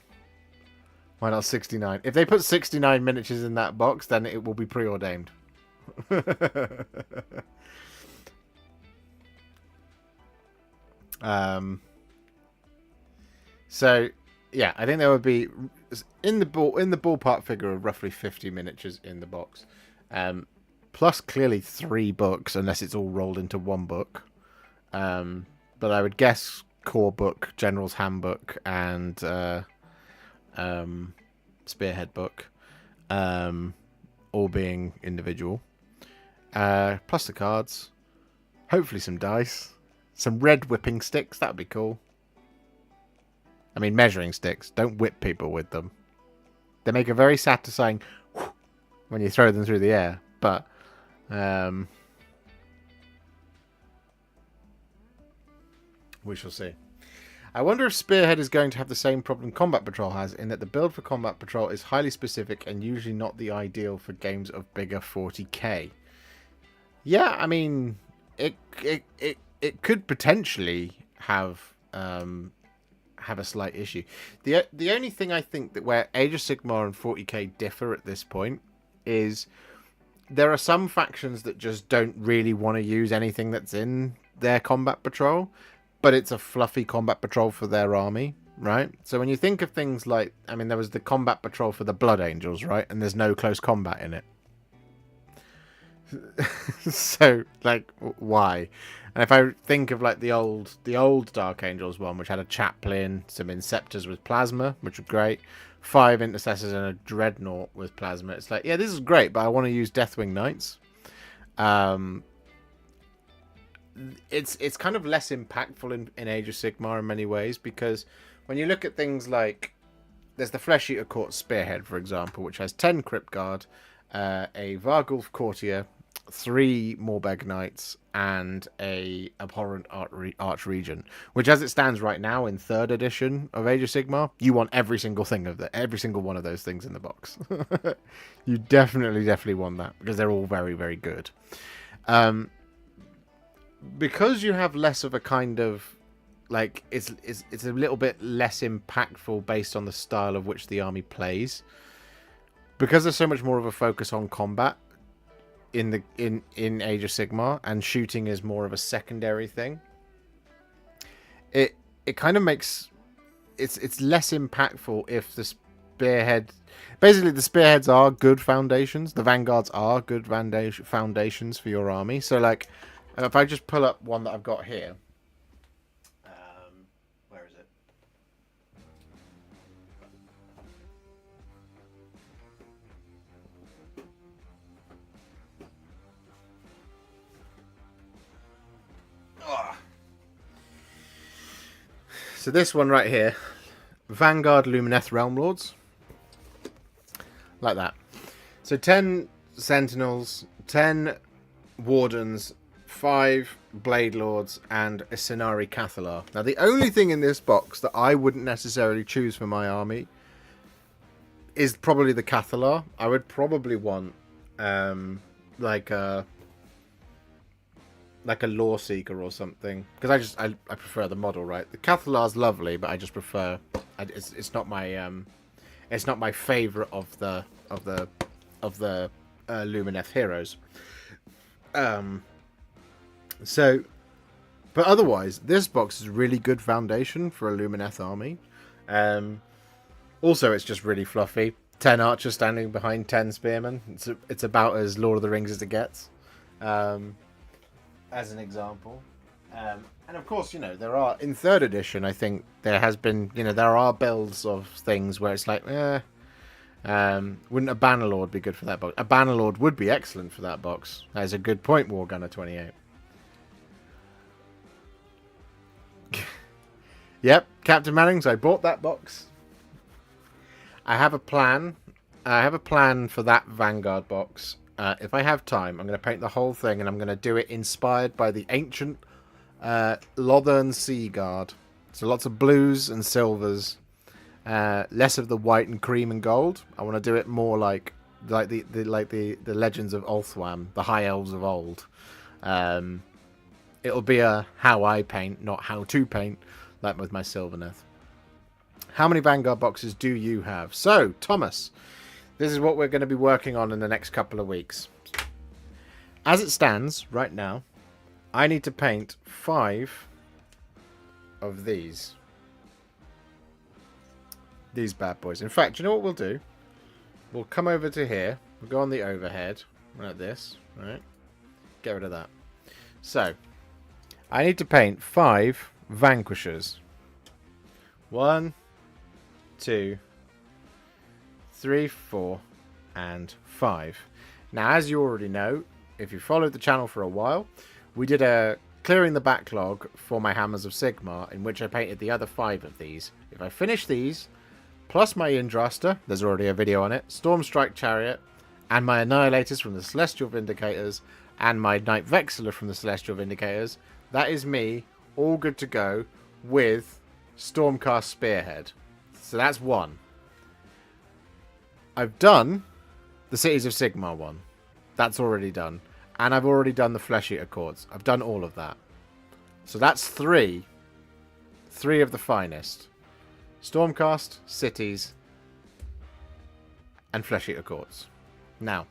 not 69? If they put 69 miniatures in that box, then it will be preordained. So yeah, I think there would be in the ballpark figure of roughly 50 miniatures in the box, plus clearly 3 books unless it's all rolled into one book. But I would guess core book, General's Handbook, and Spearhead book, all being individual. Plus the cards, hopefully some dice, some red whipping sticks. That'd be cool. I mean, measuring sticks. Don't whip people with them. They make a very satisfying when you throw them through the air. But we shall see. I wonder if Spearhead is going to have the same problem Combat Patrol has, in that the build for Combat Patrol is highly specific and usually not the ideal for games of bigger 40k. Yeah, I mean, it could potentially have a slight issue. The only thing I think that where Age of Sigmar and 40k differ at this point is there are some factions that just don't really want to use anything that's in their combat patrol, but it's a fluffy combat patrol for their army, right? So when you think of things like, I mean, there was the combat patrol for the Blood Angels, right? And there's no close combat in it. So, like, why? And if I think of like the old Dark Angels one, which had a chaplain, some Inceptors with plasma, which were great, 5 intercessors and a dreadnought with plasma. It's like, yeah, this is great, but I want to use Deathwing Knights. It's kind of less impactful in Age of Sigmar in many ways, because when you look at things like there's the Flesh Eater Court Spearhead, for example, which has 10 Crypt Guard, a Vargulf Courtier, 3 Morbeg Knights, and a Abhorrent Archregent, which as it stands right now in 3rd edition of Age of Sigmar, you want every single one of those things in the box. You definitely want that, because they're all very, very good. Because you have less of a kind of like it's a little bit less impactful based on the style of which the army plays. Because there's so much more of a focus on combat in Age of Sigmar, and shooting is more of a secondary thing. It kind of makes it's less impactful if the spearhead, basically the spearheads are good foundations, the vanguards are good foundations for your army. So like, if I just pull up one that I've got here, where is it? So this one right here, Vanguard Lumineth Realm Lords, like that. So 10 Sentinels, 10 Wardens, 5 Blade Lords, and a Cenari Cathalar. Now the only thing in this box that I wouldn't necessarily choose for my army is probably the Cathalar. I would probably want like a Law Seeker or something, because I prefer the model, right? The Cathalar's lovely, but I just prefer it's not my favorite of the Lumineth heroes. So, but otherwise, this box is a really good foundation for a Lumineth army. Also, it's just really fluffy. 10 archers standing behind 10 spearmen. It's about as Lord of the Rings as it gets. As an example. And of course, there are, in 3rd edition, I think there has been, there are builds of things where it's like, wouldn't a Bannerlord be good for that box? A Bannerlord would be excellent for that box. That is a good point, Wargunner 28. Yep, Captain Mannings, I bought that box. I have a plan. I have a plan for that Vanguard box. If I have time, I'm going to paint the whole thing, and I'm going to do it inspired by the ancient Lothern Sea Guard. So lots of blues and silvers, less of the white and cream and gold. I want to do it more like the legends of Ulthwam, the High Elves of old. It'll be a how I paint, not how to paint, like with my Sylvaneth. How many Vanguard boxes do you have? So, Thomas, this is what we're going to be working on in the next couple of weeks. As it stands right now, I need to paint 5 of these bad boys. In fact, you know what we'll do? We'll come over to here. We'll go on the overhead like this. Right? Get rid of that. So, I need to paint 5 Vanquishers. 1, 2, 3, 4, and 5. Now, as you already know, if you followed the channel for a while, we did a clearing the backlog for my Hammers of Sigmar, in which I painted the other 5 of these. If I finish these, plus my Indraster, there's already a video on it, Stormstrike Chariot, and my Annihilators from the Celestial Vindicators, and my Knight Vexillor from the Celestial Vindicators, that is me, all good to go, with Stormcast Spearhead. So that's 1. I've done the Cities of Sigmar one. That's already done. And I've already done the Flesh Eater Chords. I've done all of that. So that's 3. 3 of the finest. Stormcast, Cities, and Flesh Eater Chords. Now,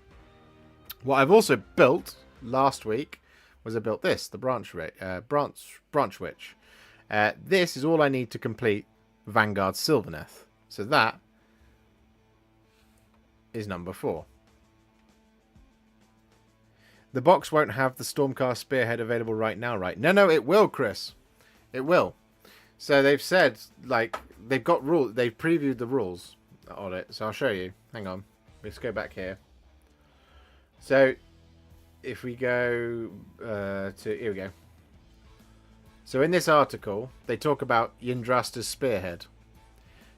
what I've also built last week was I built this, the Branch Witch. This is all I need to complete Vanguard Sylvaneth. So that is number 4. The box won't have the Stormcast Spearhead available right now, right? No, it will, Chris. It will. So they've said, like, they've got rules. They've previewed the rules on it. So I'll show you. Hang on. Let's go back here. So if we go here we go. So in this article, they talk about Yndrasta's Spearhead.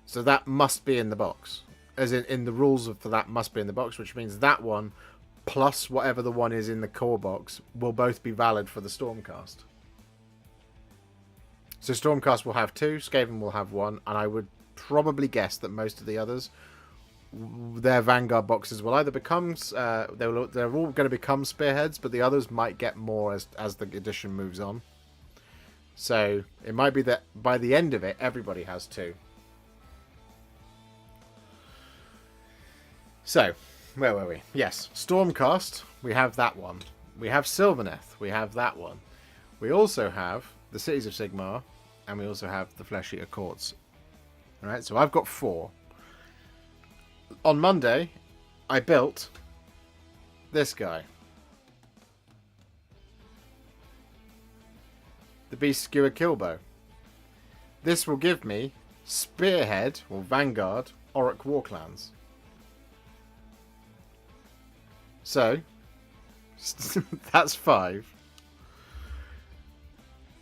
So that must be in the box. As in the rules for that must be in the box, which means that one plus whatever the one is in the core box will both be valid for the Stormcast. So Stormcast will have 2, Skaven will have 1, and I would probably guess that most of the others, their Vanguard boxes will either become, they're all going to become Spearheads, but the others might get more as the edition moves on. So it might be that by the end of it, everybody has 2. So, where were we? Yes, Stormcast, we have that one. We have Sylvaneth, we have that one. We also have the Cities of Sigmar, and we also have the Flesh Eater Courts. Alright, so I've got 4. On Monday, I built this guy. The Beast Skewer Killbow. This will give me Spearhead, or Vanguard, Orc Warclans. So, that's 5.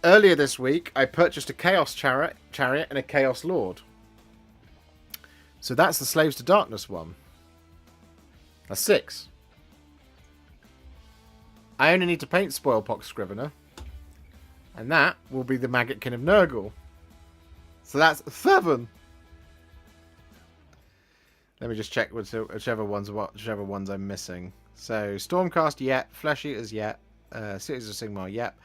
Earlier this week, I purchased a Chaos Chariot and a Chaos Lord. So that's the Slaves to Darkness one. That's 6. I only need to paint Spoilpox Scrivener. And that will be the Maggotkin of Nurgle. So that's 7. Let me just check whichever ones I'm missing. So, Stormcast, yep. Flesh Eaters, yep. Cities of Sigmar, yep.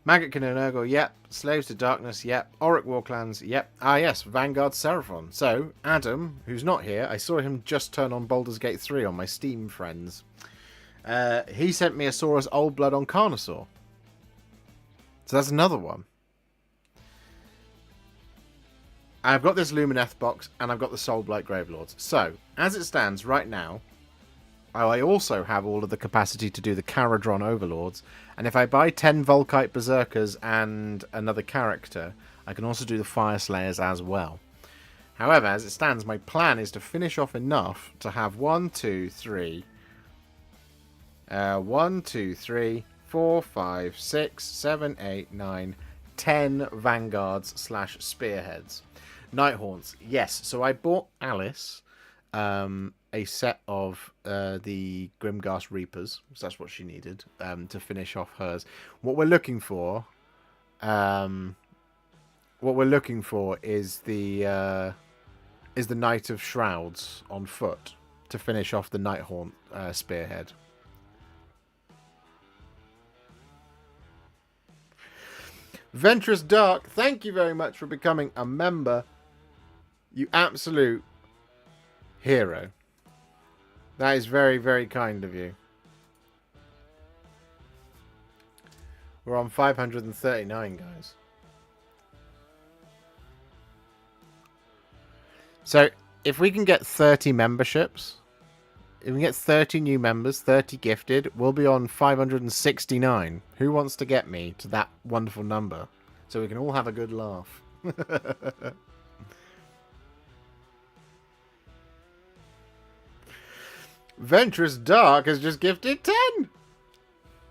Maggotkin of Nurgle, yep. Slaves to Darkness, yep. Auric Warclans, yep. Ah, yes, Vanguard Seraphon. So, Adam, who's not here, I saw him just turn on Baldur's Gate 3 on my Steam friends. He sent me a Saurus Old Blood on Carnosaur. So that's another one. I've got this Lumineth box, and I've got the Soulblight Gravelords. So, as it stands right now, I also have all of the capacity to do the Caradron Overlords, and if I buy 10 Volkite Berserkers and another character, I can also do the Fire Slayers as well. However, as it stands, my plan is to finish off enough to have 1, 2, 3, 4, 5, 6, 7, 8, 9, 10 Vanguards / Spearheads. Nighthaunts, yes. So I bought Alice a set of the Grimghast Reapers, so that's what she needed to finish off hers. What we're looking for, is the Knight of Shrouds on foot to finish off the Nighthaunt Spearhead. Ventress Dark, thank you very much for becoming a member. You absolute hero. That is very, very kind of you. We're on 539, guys. So, if we can get 30 memberships, if we get 30 new members, 30 gifted, we'll be on 569. Who wants to get me to that wonderful number? So we can all have a good laugh. Ventress Dark has just gifted 10.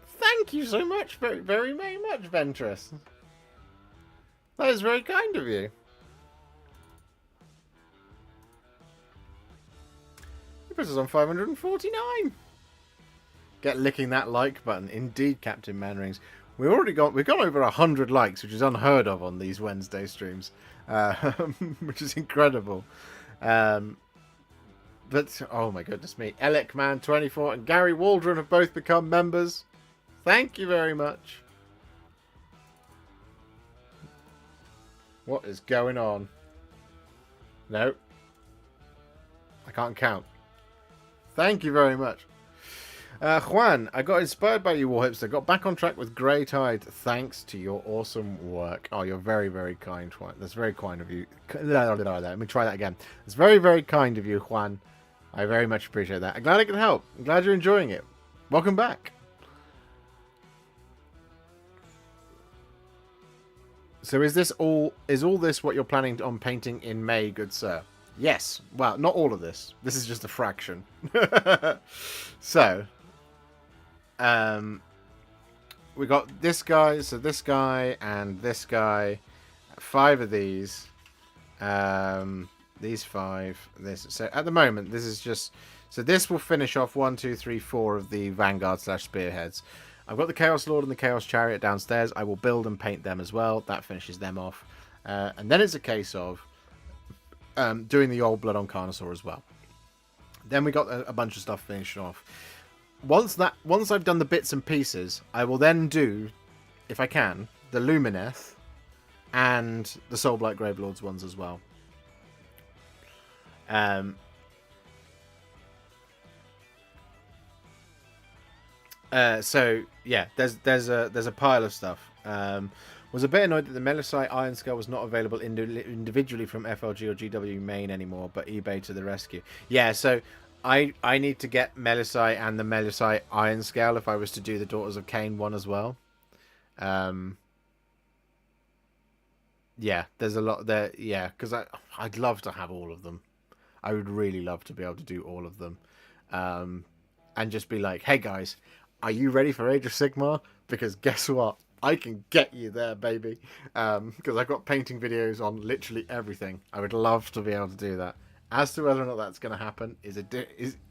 Thank you so much, very, very, very much, Ventress. That is very kind of you. It puts us on 549. Get licking that like button. Indeed, Captain Manrings. We've gone over 100 likes, which is unheard of on these Wednesday streams, which is incredible. But, oh my goodness me. Elecman24 and Gary Waldron have both become members. Thank you very much. What is going on? No. I can't count. Thank you very much. Juan, I got inspired by you, Warhipster. Got back on track with Grey Tide thanks to your awesome work. Oh, you're very, very kind, Juan. That's very kind of you. Let me try that again. It's very, very kind of you, Juan. I very much appreciate that. I'm glad I could help. I'm glad you're enjoying it. Welcome back. So is all this what you're planning on painting in May, good sir? Yes. Well, not all of this. This is just a fraction. So, we got this guy, so this guy and this guy. 5 of these. These 5. This. So at the moment, this is just. So this will finish off 1, 2, 3, 4 of the Vanguard / Spearheads. I've got the Chaos Lord and the Chaos Chariot downstairs. I will build and paint them as well. That finishes them off. And then it's a case of doing the old Blood on Carnosaur as well. Then we got a bunch of stuff finished off. Once I've done the bits and pieces, I will then do, if I can, the Lumineth and the Soulblight Gravelords ones as well. So yeah, there's a pile of stuff. Was a bit annoyed that the Melusite Iron Scale was not available individually from FLG or GW main anymore, but eBay to the rescue. Yeah, so I need to get Melusite and the Melusite Iron Scale if I was to do the Daughters of Cain one as well. Yeah, there's a lot there. Yeah, because I'd love to have all of them. I would really love to be able to do all of them, and just be like, hey guys, are you ready for Age of Sigmar? Because guess what? I can get you there, baby. Because I've got painting videos on literally everything. I would love to be able to do that. As to whether or not that's going to happen is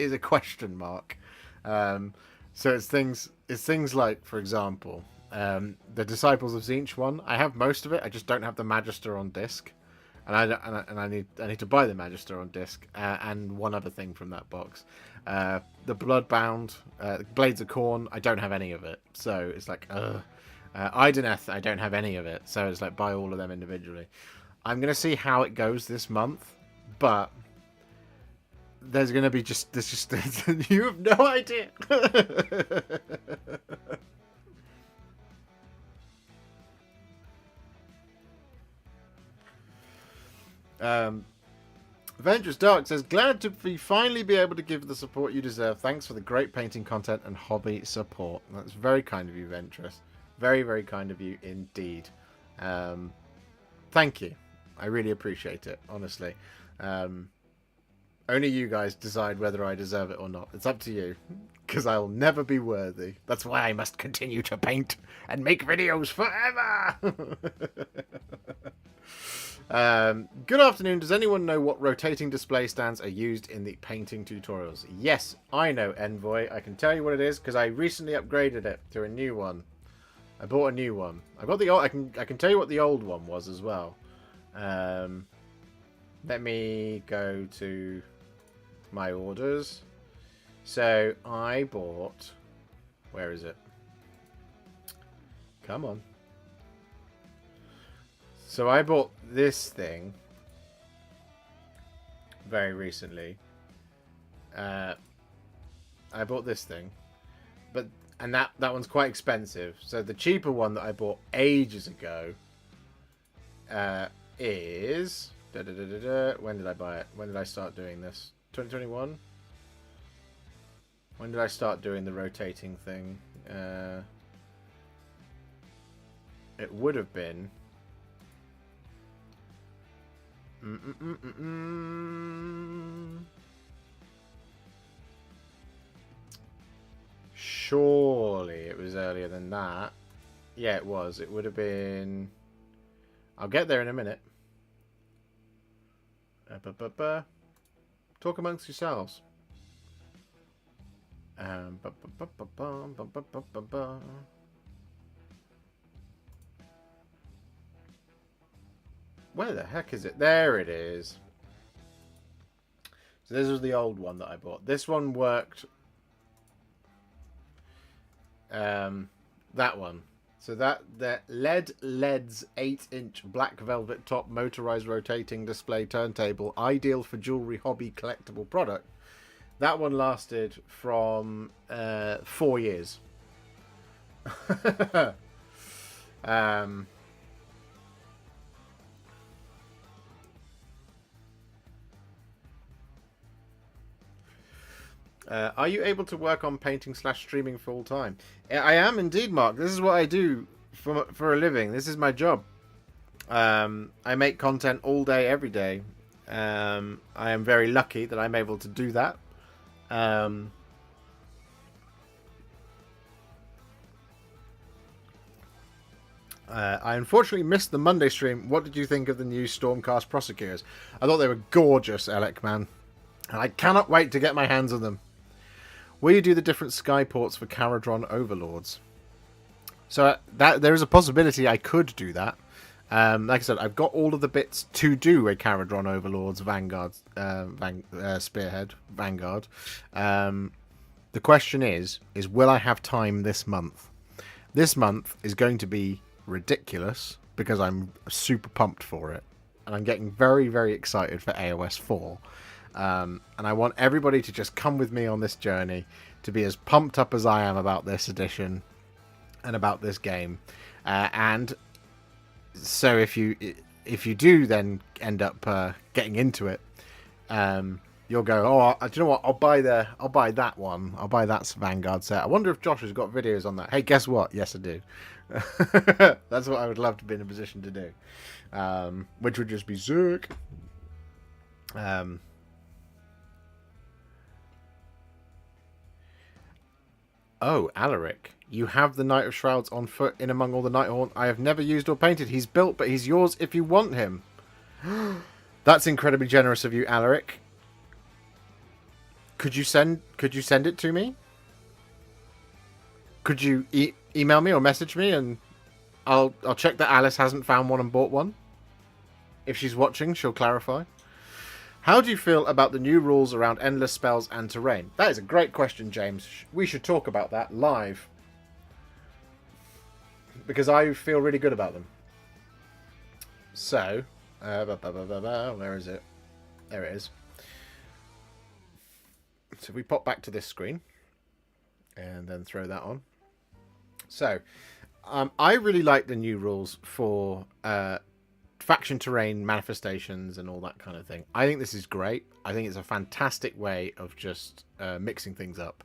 a question mark. So it's things like, for example, the Disciples of Tzeentch one. I have most of it. I just don't have the Magister on disc, and I need to buy the Magister on disc and one other thing from that box. The Bloodbound, Blades of Khorne. I don't have any of it, so it's like Ideneth, I don't have any of it, so it's like buy all of them individually. I'm gonna see how it goes this month, but there's gonna be you have no idea. Ventress Dark says, glad to finally be able to give the support you deserve. Thanks for the great painting content and hobby support. That's very kind of you, Ventress. Very, very kind of you indeed. Thank you. I really appreciate it, honestly. Only you guys decide whether I deserve it or not. It's up to you, because I'll never be worthy. That's why I must continue to paint and make videos forever. Good afternoon. Does anyone know what rotating display stands are used in the painting tutorials? Yes, I know, Envoy. I can tell you what it is because I recently upgraded it to a new one. I bought a new one. I got the old. I can tell you what the old one was as well. Let me go to my orders. So I bought. Where is it? Come on. So I bought this thing very recently. I bought this thing, and that one's quite expensive. So the cheaper one that I bought ages ago is when did I buy it? When did I start doing this? 2021. When did I start doing the rotating thing? It would have been. Surely it was earlier than that. Yeah, it was. It would have been. I'll get there in a minute. Talk amongst yourselves. Where the heck is it? There it is. So this was the old one that I bought. This one worked. That one. So that LED's 8-inch black velvet top motorized rotating display turntable, ideal for jewelry hobby collectible product. That one lasted from 4 years. um, are you able to work on painting / streaming full time? I am indeed, Mark. This is what I do for a living. This is my job. I make content all day, every day. I am very lucky that I'm able to do that. I unfortunately missed the Monday stream. What did you think of the new Stormcast Prosecutors? I thought they were gorgeous, Alec, man. And I cannot wait to get my hands on them. Will you do the different sky ports for Caradron Overlords? So that there is a possibility I could do that. Like I said, I've got all of the bits to do a Caradron Overlords Vanguard, Spearhead Vanguard. The question is will I have time this month? This month is going to be ridiculous because I'm super pumped for it. And I'm getting very, very excited for AoS 4. And I want everybody to just come with me on this journey to be as pumped up as I am about this edition and about this game. And so if you do then end up getting into it, you'll go, oh, do you know what? I'll buy that one. I'll buy that Vanguard set. I wonder if Josh has got videos on that. Hey, guess what? Yes, I do. That's what I would love to be in a position to do. Which would just be Zerk. Oh, Alaric, you have the Knight of Shrouds on foot in among all the Nighthorn I have never used or painted. He's built, but he's yours if you want him. That's incredibly generous of you, Alaric. Could you send it to me? Could you email me or message me, and I'll check that Alice hasn't found one and bought one. If she's watching, she'll clarify. How do you feel about the new rules around endless spells and terrain? That is a great question, James. We should talk about that live. Because I feel really good about them. So, where is it? There it is. So we pop back to this screen. And then throw that on. So, I really like the new rules for faction terrain manifestations and all that kind of thing. I think this is great. I think it's a fantastic way of just mixing things up,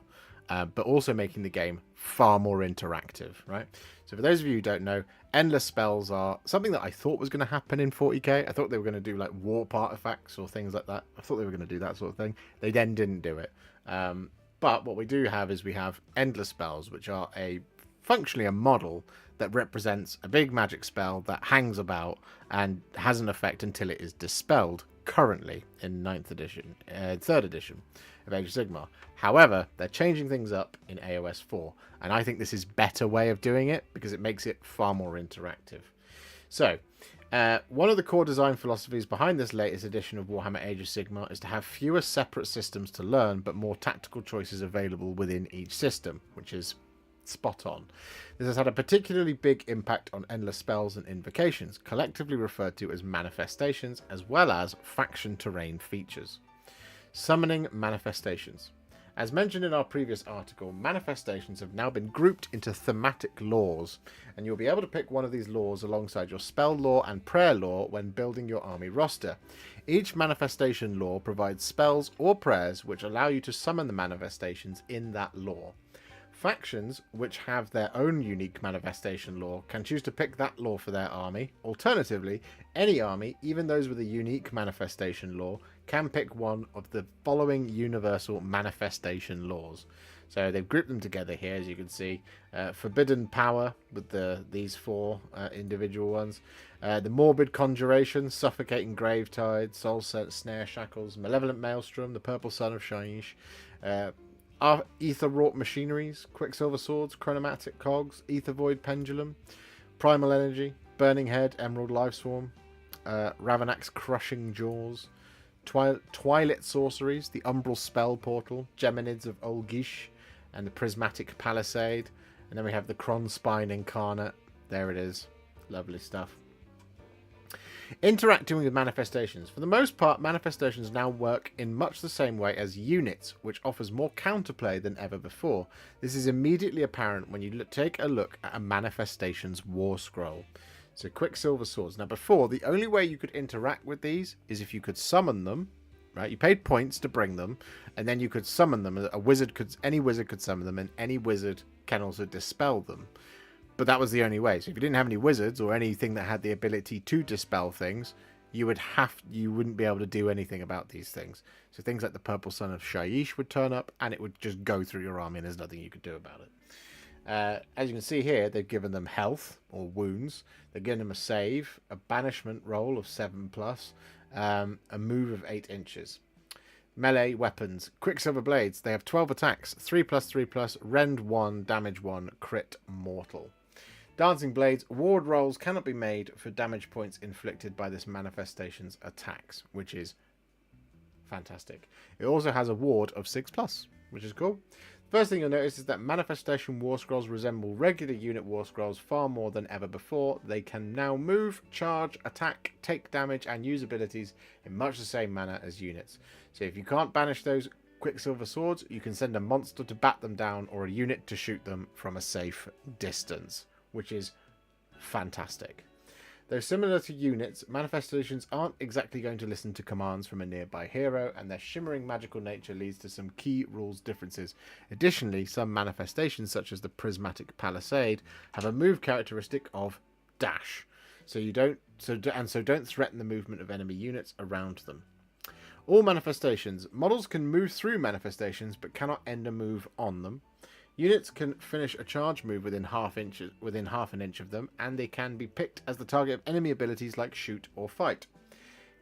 but also making the game far more interactive, right? So for those of you who don't know, endless spells are something that I thought was going to happen in 40k. I thought they were going to do like warp artifacts or things like that. I thought they were going to do that sort of thing. They then didn't do it. But what we do have is we have endless spells, which are functionally a model that represents a big magic spell that hangs about and has an effect until it is dispelled, currently in 3rd edition of Age of Sigmar. However, they're changing things up in AoS 4, and I think this is a better way of doing it because it makes it far more interactive. So, one of the core design philosophies behind this latest edition of Warhammer Age of Sigmar is to have fewer separate systems to learn, but more tactical choices available within each system, which is spot on. This has had a particularly big impact on endless spells and invocations, collectively referred to as manifestations, as well as faction terrain features. Summoning manifestations. As mentioned in our previous article, manifestations have now been grouped into thematic laws, and you'll be able to pick one of these laws alongside your spell law and prayer law when building your army roster. Each manifestation law provides spells or prayers which allow you to summon the manifestations in that law. Factions, which have their own unique manifestation law, can choose to pick that law for their army. Alternatively, any army, even those with a unique manifestation law, can pick one of the following universal manifestation laws. So they've grouped them together here, as you can see. Forbidden Power, with these 4 individual ones. The Morbid Conjuration, Suffocating Gravetide, Soul Snare Shackles, Malevolent Maelstrom, the Purple Sun of Shaiish, Ether Wrought Machineries, Quicksilver Swords, Chronomatic Cogs, Ether Void Pendulum, Primal Energy, Burning Head, Emerald Lifeswarm, Ravenak's Crushing Jaws, Twilight Sorceries, the Umbral Spell Portal, Geminids of Olgish, and the Prismatic Palisade, And then we have the Kronspine Incarnate. There it is. Lovely stuff. Interacting with manifestations. For the most part, manifestations now work in much the same way as units, which offers more counterplay than ever before. This is immediately apparent when you take a look at a manifestations war scroll. So Quicksilver Swords. Now before, the only way you could interact with these is if you could summon them, right? You paid points to bring them, and then you could summon them. Any wizard could summon them, and any wizard can also dispel them. But that was the only way. So if you didn't have any wizards or anything that had the ability to dispel things, you wouldn't be able to do anything about these things. So things like the Purple Sun of Shyish would turn up, and it would just go through your army, and there's nothing you could do about it. As you can see here, they've given them health or wounds. They've given them a save, a banishment roll of 7+, a move of 8 inches. Melee weapons. Quicksilver Blades. They have 12 attacks, 3+3+, rend 1, damage 1, crit mortal. Dancing Blades. Ward rolls cannot be made for damage points inflicted by this manifestation's attacks, which is fantastic. It also has a ward of 6+, which is cool. First thing you'll notice is that manifestation war scrolls resemble regular unit war scrolls far more than ever before. They can now move, charge, attack, take damage, and use abilities in much the same manner as units. So if you can't banish those Quicksilver Swords, you can send a monster to bat them down or a unit to shoot them from a safe distance, which is fantastic. Though similar to units, manifestations aren't exactly going to listen to commands from a nearby hero, and their shimmering magical nature leads to some key rules differences. Additionally, some manifestations, such as the Prismatic Palisade, have a move characteristic of dash, so don't threaten the movement of enemy units around them. All manifestations. Models can move through manifestations, but cannot end a move on them. Units can finish a charge move within half an inch of them, and they can be picked as the target of enemy abilities like shoot or fight.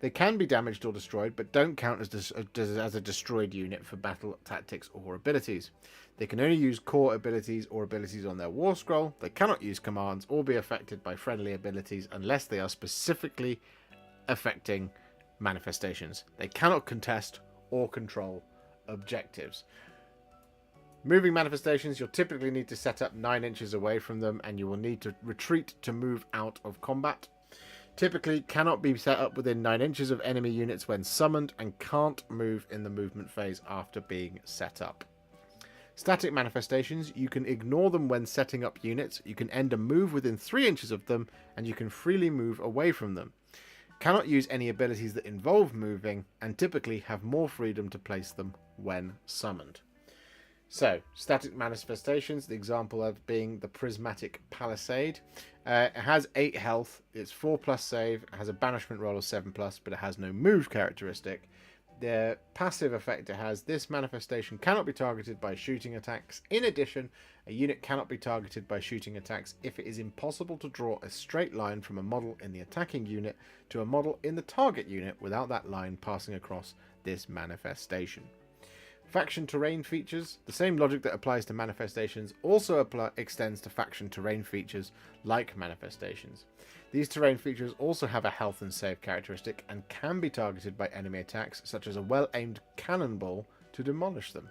They can be damaged or destroyed, but don't count as a destroyed unit for battle tactics or abilities. They can only use core abilities or abilities on their war scroll. They cannot use commands or be affected by friendly abilities unless they are specifically affecting manifestations. They cannot contest or control objectives. Moving manifestations, you'll typically need to set up 9 inches away from them, and you will need to retreat to move out of combat. Typically cannot be set up within 9 inches of enemy units when summoned, and can't move in the movement phase after being set up. Static manifestations, you can ignore them when setting up units, you can end a move within 3 inches of them, and you can freely move away from them. Cannot use any abilities that involve moving, and typically have more freedom to place them when summoned. So, static manifestations, the example of being the Prismatic Palisade. It has 8 health, it's 4+ save, it has a banishment roll of 7+, but it has no move characteristic. The passive effect it has, this manifestation cannot be targeted by shooting attacks. In addition, a unit cannot be targeted by shooting attacks if it is impossible to draw a straight line from a model in the attacking unit to a model in the target unit without that line passing across this manifestation. Faction terrain features. The same logic that applies to manifestations also extends to faction terrain features like manifestations. These terrain features also have a health and save characteristic and can be targeted by enemy attacks such as a well-aimed cannonball to demolish them.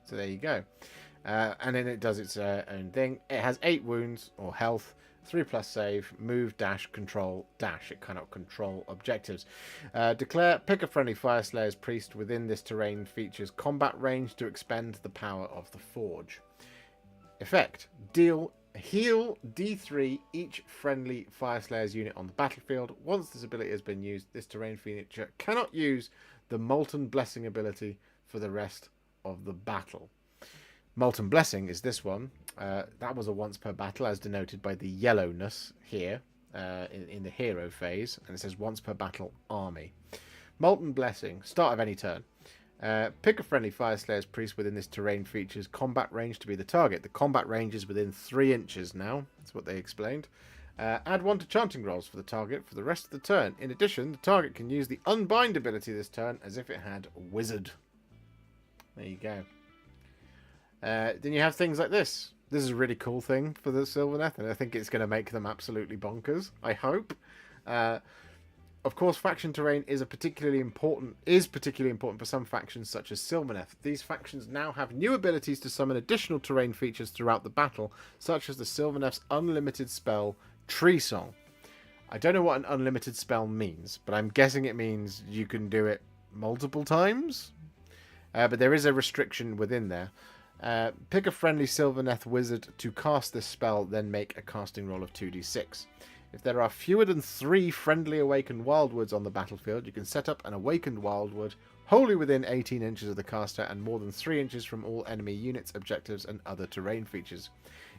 So there you go. And then it does its own thing. It has 8 wounds or health, 3+ save, move, dash, control, dash. It cannot control objectives. Pick a friendly Fire Slayer's priest within this terrain features combat range to expend the power of the forge. Effect. Heal D3 each friendly Fire Slayer's unit on the battlefield. Once this ability has been used, this terrain feature cannot use the Molten Blessing ability for the rest of the battle. Molten Blessing is this one. That was a once per battle, as denoted by the yellowness here in the hero phase, and it says once per battle army. Molten Blessing, start of any turn. Pick a friendly Fire Slayer's priest within this terrain features combat range to be the target. The combat range is within 3 inches now. That's what they explained. Add 1 to chanting rolls for the target for the rest of the turn. In addition, the target can use the Unbind ability this turn as if it had Wizard. There you go. Then you have things like this. This is a really cool thing for the Sylvaneth, and I think it's going to make them absolutely bonkers. I hope. Of course, faction terrain is particularly important for some factions such as Sylvaneth. These factions now have new abilities to summon additional terrain features throughout the battle, such as the Sylvaneth's unlimited spell Tree Song. I don't know what an unlimited spell means, but I'm guessing it means you can do it multiple times. But there is a restriction within there. Pick a friendly Sylvaneth wizard to cast this spell, then make a casting roll of 2d6. If there are fewer than 3 friendly awakened wildwoods on the battlefield, you can set up an awakened wildwood wholly within 18 inches of the caster and more than 3 inches from all enemy units, objectives, and other terrain features.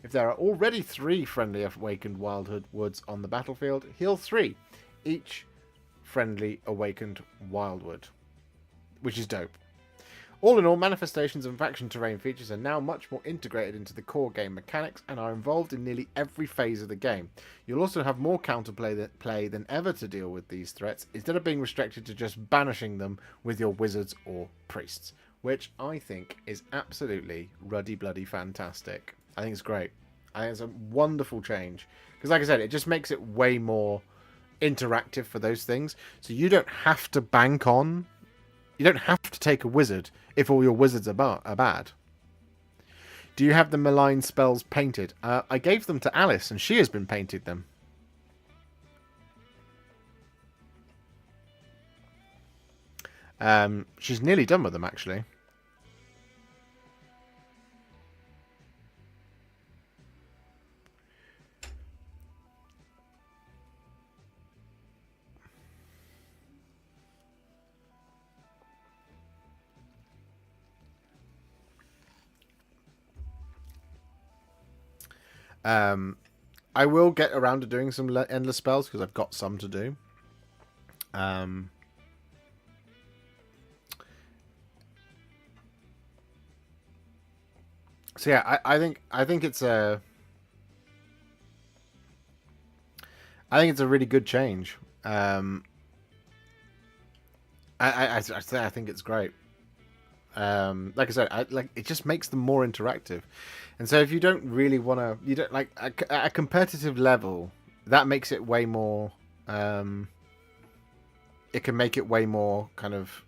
If there are already 3 friendly awakened wildwoods on the battlefield, heal 3 each friendly awakened wildwood, which is dope. All in all, manifestations and faction terrain features are now much more integrated into the core game mechanics and are involved in nearly every phase of the game. You'll also have more counterplay than ever to deal with these threats, instead of being restricted to just banishing them with your wizards or priests, which I think is absolutely ruddy bloody fantastic. I think it's great. I think it's a wonderful change. Because like I said, it just makes it way more interactive for those things. So you don't have to bank on... You don't have to take a wizard if all your wizards are bad. Do you have the malign spells painted? I gave them to Alice, and she has been painted them. She's nearly done with them, actually. I will get around to doing some endless spells because I've got some to do. So yeah, I think it's a really good change. I think it's great. Like I said, it just makes them more interactive. And so if you don't really want to, you don't like at a competitive level, that makes it way more. It can make it way more kind of.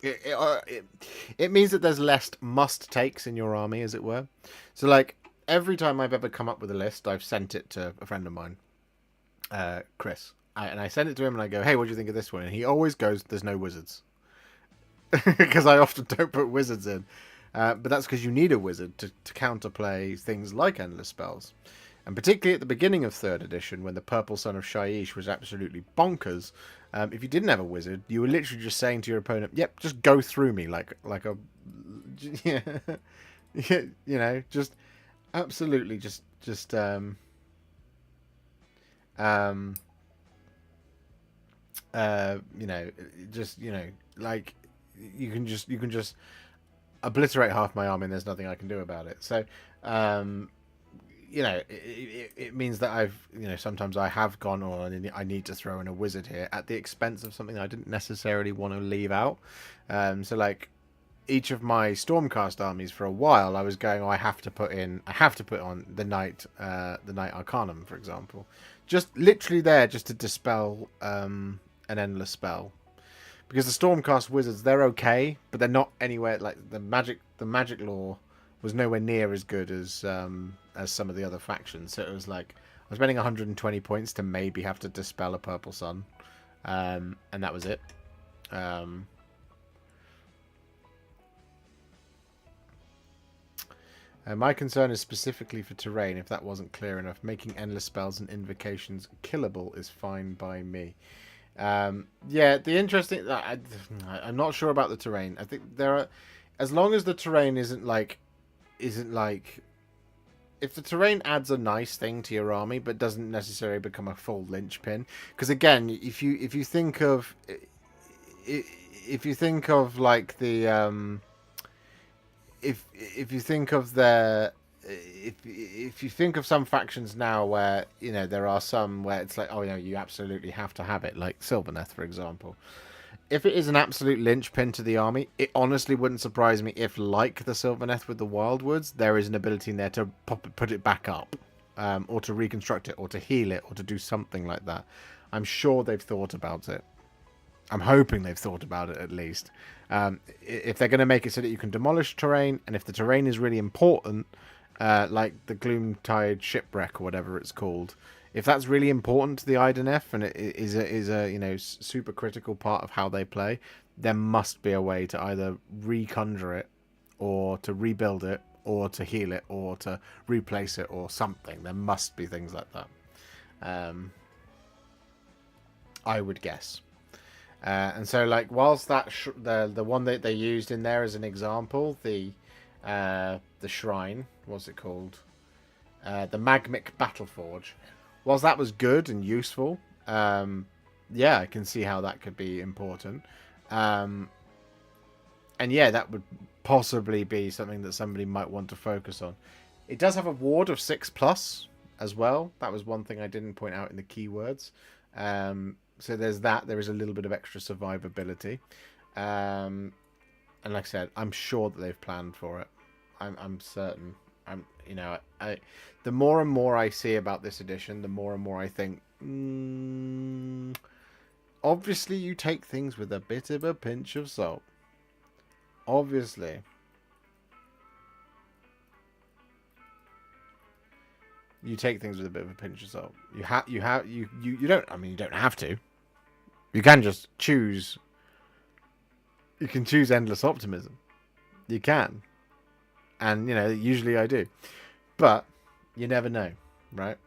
It means that there's less must takes in your army, as it were. So like every time I've ever come up with a list, I've sent it to a friend of mine, Chris, and I send it to him and I go, "Hey, what do you think of this one?" And he always goes, "There's no wizards," because I often don't put wizards in. But that's because you need a wizard to counterplay things like endless spells. And particularly at the beginning of 3rd edition, when the Purple Sun of Shaiish was absolutely bonkers, if you didn't have a wizard, you were literally just saying to your opponent, "Yep, just go through me like a, yeah, you know, just absolutely just you know, just like you can just obliterate half my army and there's nothing I can do about it." So it means that I've sometimes I have gone on, I need to throw in a wizard here at the expense of something I didn't necessarily want to leave out. So like each of my Stormcast armies for a while, I was going, I have to put on the Knight Arcanum, for example, just literally there just to dispel an endless spell. Because the Stormcast wizards, they're okay, but they're not anywhere like the magic lore was nowhere near as good as some of the other factions. So it was like I was spending 120 points to maybe have to dispel a Purple Sun, and that was it. My concern is specifically for terrain. If that wasn't clear enough, making endless spells and invocations killable is fine by me. Yeah, the interesting... I'm not sure about the terrain. I think there are... As long as the terrain isn't like... If the terrain adds a nice thing to your army, but doesn't necessarily become a full linchpin. Because again, if you think of... If you think of like the... If you think of the... If you think of some factions now where there are some where it's like, oh you absolutely have to have it, like Sylvaneth for example. If it is an absolute linchpin to the army, it honestly wouldn't surprise me if, like the Sylvaneth with the Wildwoods, there is an ability in there to put it back up. or to reconstruct it, or to heal it, or to do something like that. I'm sure they've thought about it. I'm hoping they've thought about it at least. If they're going to make it so that you can demolish terrain, and if the terrain is really important, like the Gloomtide shipwreck or whatever it's called, if that's really important to the IDNF and it is a super critical part of how they play, there must be a way to either reconjure it, or to rebuild it, or to heal it, or to replace it, or something. There must be things like that. I would guess. And so, like, whilst that the one that they used in there as an example, the shrine, what's it called? The Magmic Battleforge. Whilst that was good and useful, yeah, I can see how that could be important. And yeah, that would possibly be something that somebody might want to focus on. It does have a ward of 6+ as well. That was one thing I didn't point out in the keywords. So there's that. There is a little bit of extra survivability. And like I said, I'm sure that they've planned for it. I'm certain. The more and more I see about this edition, the more and more I think, obviously you take things with a bit of a pinch of salt. Obviously. You take things with a bit of a pinch of salt. You don't, I mean, you don't have to. You can just choose. You can choose endless optimism. You can. And, usually I do. But you never know, right?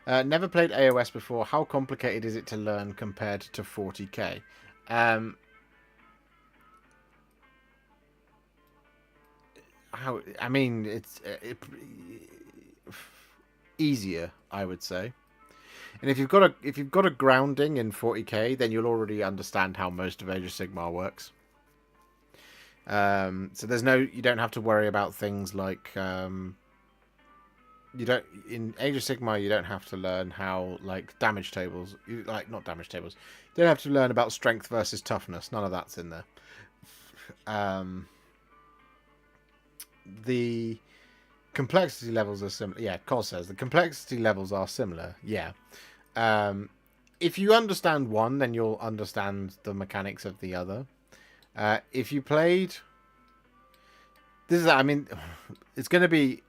Never played AoS before. How complicated is it to learn compared to 40k? I mean, it's easier, I would say. And if you've got a grounding in 40k, then you'll already understand how most of Age of Sigmar works. So you don't have to worry about things like in Age of Sigmar you don't have to learn how like damage tables, not damage tables. You don't have to learn about strength versus toughness. None of that's in there. The complexity levels are similar. Yeah, Cos says the complexity levels are similar. Yeah. If you understand one, then you'll understand the mechanics of the other. If you played... it's going to be...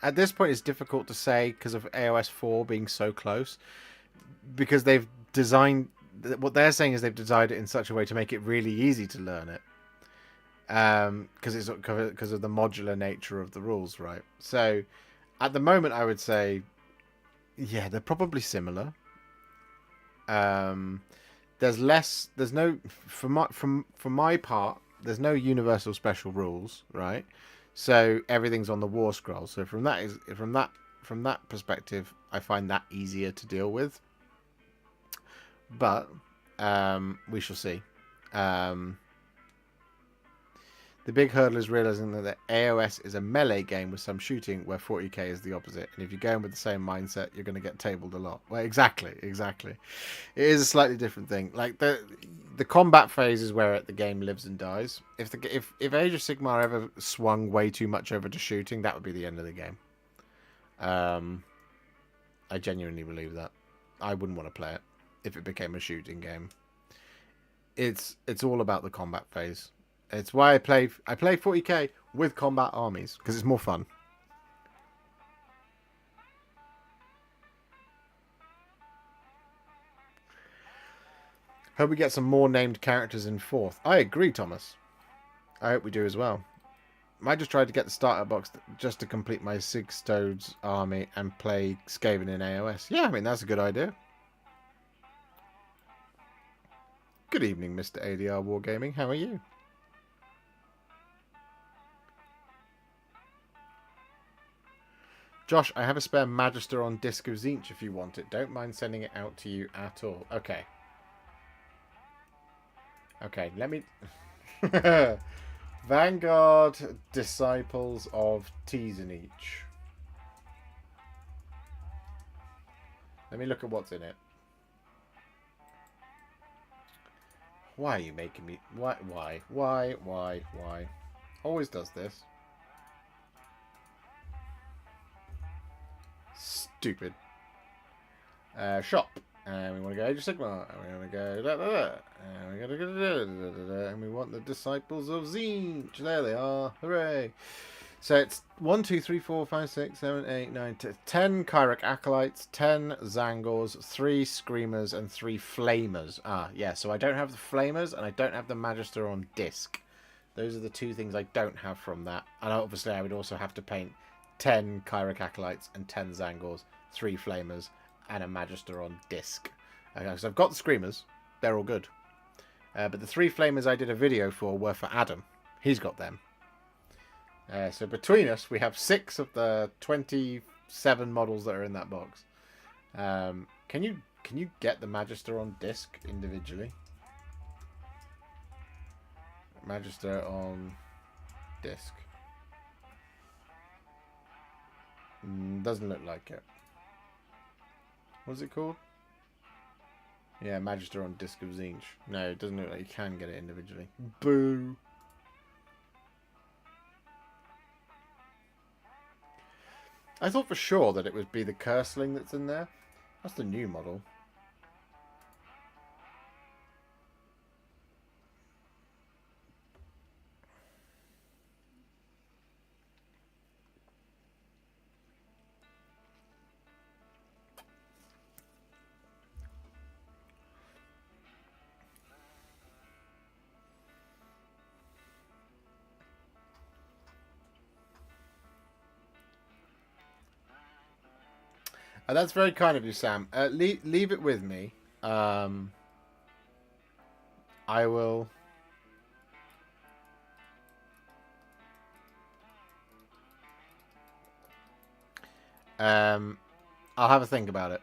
At this point, it's difficult to say because of AoS 4 being so close. Because they've designed... What they're saying is they've designed it in such a way to make it really easy to learn it. Because of the modular nature of the rules, right? So, at the moment, I would say, yeah, they're probably similar. There's no, for my part, there's no universal special rules, right? So everything's on the war scroll. So from that perspective, I find that easier to deal with. But we shall see. The big hurdle is realizing that the AoS is a melee game with some shooting, where 40k is the opposite. And if you go in with the same mindset, you're going to get tabled a lot. Well, exactly. It is a slightly different thing. Like the combat phase is where the game lives and dies. If Age of Sigmar ever swung way too much over to shooting, that would be the end of the game. I genuinely believe that. I wouldn't want to play it if it became a shooting game. It's all about the combat phase. It's why I play 40k with combat armies, because it's more fun. Hope we get some more named characters in 4th. I agree, Thomas. I hope we do as well. Might just try to get the starter box just to complete my Sigstodes army and play Skaven in AoS. Yeah, I mean, that's a good idea. Good evening, Mr. ADR Wargaming. How are you? Josh, I have a spare Magister on Disc of Tzeentch if you want it. Don't mind sending it out to you at all. Okay. Okay, let me... Vanguard Disciples of Tzeentch. Let me look at what's in it. Why are you making me... Why? Always does this. Stupid. Shop. And we want to go Age of Sigmar. And we want to go And we got to go and we want the Disciples of Tzeentch. There they are. Hooray. So it's 1, 2, 3, 4, 5, 6, 7, 8, 9, 10 Kyric Acolytes, 10 Zangors, 3 Screamers, and 3 Flamers. Ah, yeah, so I don't have the Flamers, and I don't have the Magister on disc. Those are the two things I don't have from that. And obviously I would also have to paint 10 Kyric Acolytes and 10 Zangors, 3 Flamers, and a Magister on disc. Okay, so I've got the Screamers. They're all good. But the 3 Flamers I did a video for were for Adam. He's got them. So between us, we have 6 of the 27 models that are in that box. Can you get the Magister on disc individually? Magister on disc. Doesn't look like it. What's it called? Yeah, Magister on disc of Tzeentch. No, it doesn't look like you can get it individually. Boo! I thought for sure that it would be the Curseling that's in there. That's the new model. That's very kind of you, Sam. Leave it with me. I will... I'll have a think about it.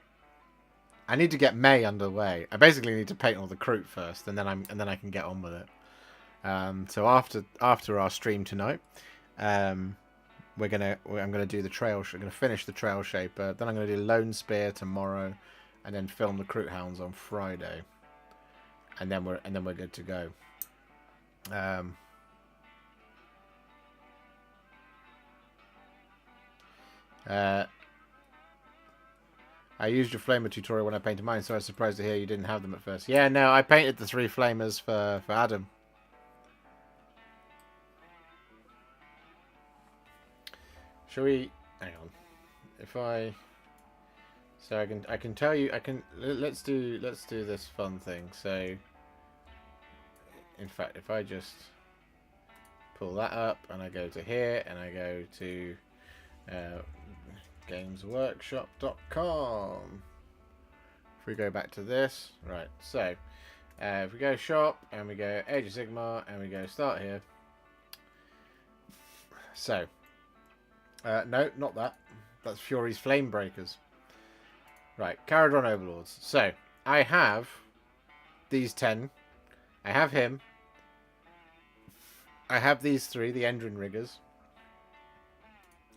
I need to get May underway. I basically need to paint all the crew first, and then I can get on with it. So after our stream tonight, I'm gonna do the trail. I'm gonna finish the trail shaper. Then I'm gonna do Lone Spear tomorrow, and then film the Croot Hounds on Friday. And then we're good to go. I used your flamer tutorial when I painted mine, so I was surprised to hear you didn't have them at first. Yeah, no, I painted the 3 flamers for Adam. Shall we... Hang on. If I... So I can tell you... Let's do this fun thing. So... In fact, if I just... pull that up, and I go to here, and I go to... gamesworkshop.com. If we go back to this... Right, so... if we go shop, and we go Age of Sigmar, and we go start here. So... no, not that. That's Fury's Flamebreakers. Right, Caradron Overlords. So, I have these 10. I have him. I have these 3, the Endrin Riggers.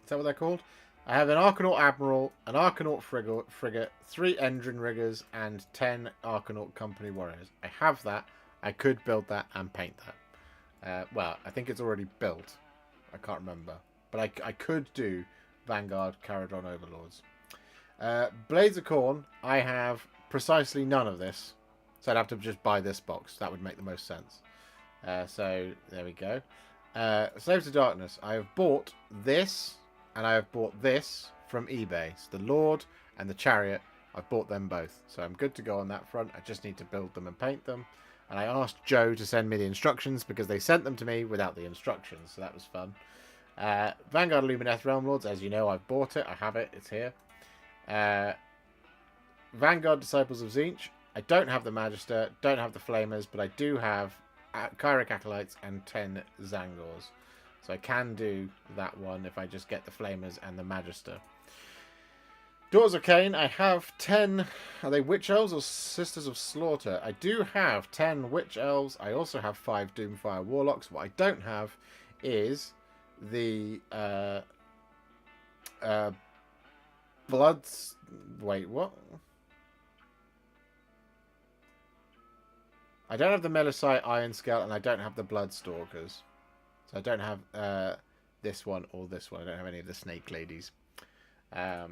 Is that what they're called? I have an Arcanaut Admiral, an Arcanaut Frigate, 3 Endrin Riggers, and 10 Arcanaut Company Warriors. I have that. I could build that and paint that. Well, I think it's already built. I can't remember. But I could do Vanguard Caradron Overlords. Blades of Khorne, I have precisely none of this. So I'd have to just buy this box. That would make the most sense. So there we go. Slaves of Darkness, I have bought this and I have bought this from eBay. So the Lord and the Chariot, I've bought them both. So I'm good to go on that front. I just need to build them and paint them. And I asked Joe to send me the instructions because they sent them to me without the instructions. So that was fun. Vanguard Lumineth Realm Lords, as you know, I've bought it. I have it. It's here. Vanguard Disciples of Tzeentch. I don't have the Magister, don't have the Flamers, but I do have Kyric Acolytes and 10 Zangors. So I can do that one if I just get the Flamers and the Magister. Daughters of Cain, I have 10... Are they Witch Elves or Sisters of Slaughter? I do have 10 Witch Elves. I also have 5 Doomfire Warlocks. What I don't have is the... Bloods... Wait, what? I don't have the Melisite Iron Scale, and I don't have the Bloodstalkers. So I don't have this one or this one. I don't have any of the Snake Ladies. But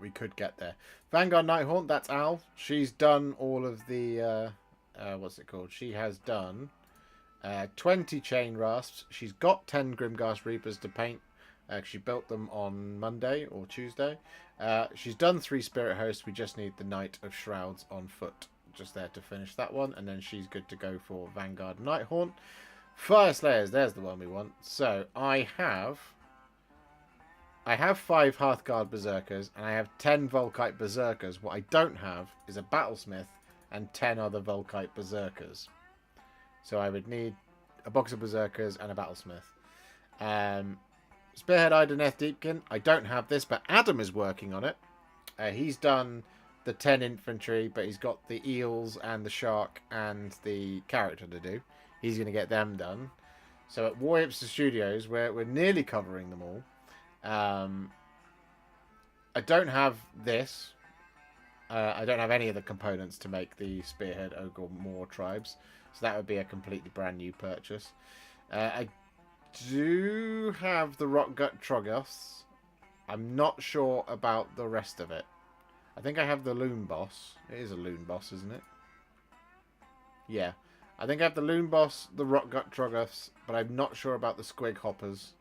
we could get there. Vanguard Nighthaunt, that's Al. She's done all of the... what's it called? She has done 20 Chain Rasps. She's got 10 Grimghast Reapers to paint. She built them on Monday or Tuesday. She's done 3 Spirit Hosts. We just need the Knight of Shrouds on foot. Just there to finish that one. And then she's good to go for Vanguard Nighthaunt. Fire Slayers, there's the one we want. So I have 5 Hearthguard Berserkers, and I have 10 Volkite Berserkers. What I don't have is a Battlesmith and 10 other Volkite Berserkers. So I would need a box of Berserkers and a Battlesmith. Spearhead Ideneth Deepkin, I don't have this, but Adam is working on it. He's done the 10 infantry, but he's got the eels and the shark and the character to do. He's going to get them done. So at Warhipster Studios, we're nearly covering them all. I don't have this. I don't have any of the components to make the Spearhead Ogre Moor tribes. So that would be a completely brand new purchase. I do have the Rockgut Trogoths. I'm not sure about the rest of it. I think I have the Loon Boss. It is a Loon Boss, isn't it? Yeah. I think I have the Loon Boss, the Rockgut Trogoths, but I'm not sure about the Squig Hoppers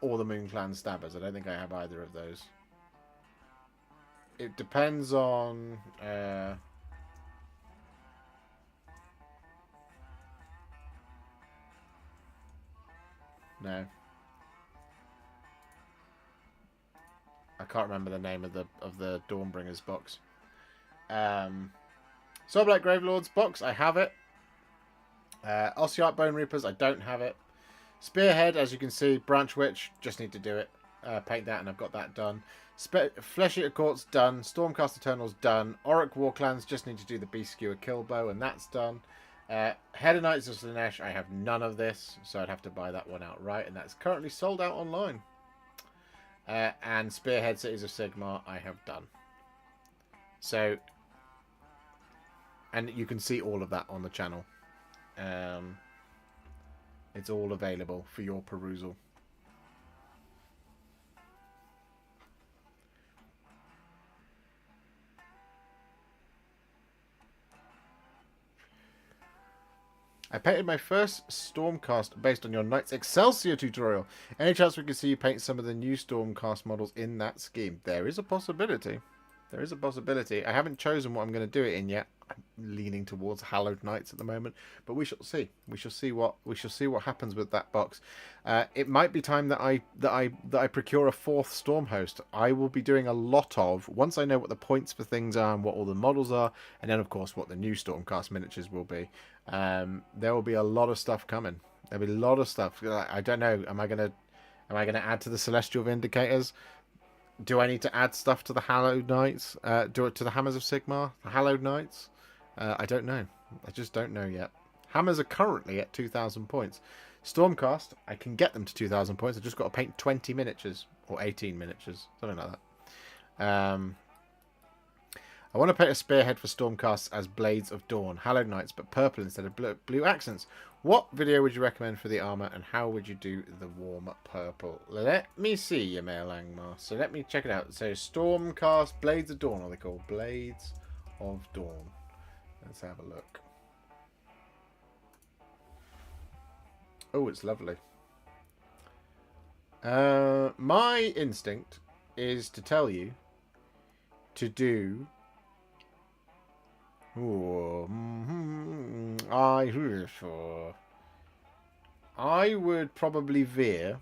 or the Moon Clan Stabbers. I don't think I have either of those. It depends on... No. I can't remember the name of the Dawnbringers box. Soulblight Gravelords box, I have it. Ossiarch Bone Reapers, I don't have it. Spearhead, as you can see, Branch Witch, just need to do it. Paint that, and I've got that done. Flesh Eater Court's done. Stormcast Eternal's done. Auric Warclans, just need to do the Beast Skewer Killbow, and that's done. Head of Knights of Slaanesh, I have none of this, so I'd have to buy that one outright, and that's currently sold out online. And Spearhead Cities of Sigmar, I have done. So, and you can see all of that on the channel. It's all available for your perusal. I painted my first Stormcast based on your Knights Excelsior tutorial. Any chance we could see you paint some of the new Stormcast models in that scheme? There is a possibility. There is a possibility. I haven't chosen what I'm going to do it in yet. I'm leaning towards Hallowed Knights at the moment, but we shall see. We shall see what happens with that box. It might be time that I procure a 4th Storm Host. I will be doing a lot of, once I know what the points for things are and what all the models are, and then of course what the new Stormcast miniatures will be. There will be a lot of stuff coming. There'll be a lot of stuff. I don't know. Am I gonna add to the Celestial Vindicators? Do I need to add stuff to the Hallowed Knights? Do it to the Hammers of Sigmar? The Hallowed Knights? I don't know. I just don't know yet. Hammers are currently at 2,000 points. Stormcast, I can get them to 2,000 points. I've just got to paint 20 miniatures. Or 18 miniatures. Something like that. I want to paint a Spearhead for Stormcasts as Blades of Dawn. Hallowed Knights, but purple instead of blue accents. What video would you recommend for the armour, and how would you do the warm purple? Let me see, your Mail Angmar. So let me check it out. So Stormcast Blades of Dawn, are they called? Blades of Dawn. Let's have a look. Oh, it's lovely. My instinct is to tell you to do... Ooh, I would probably veer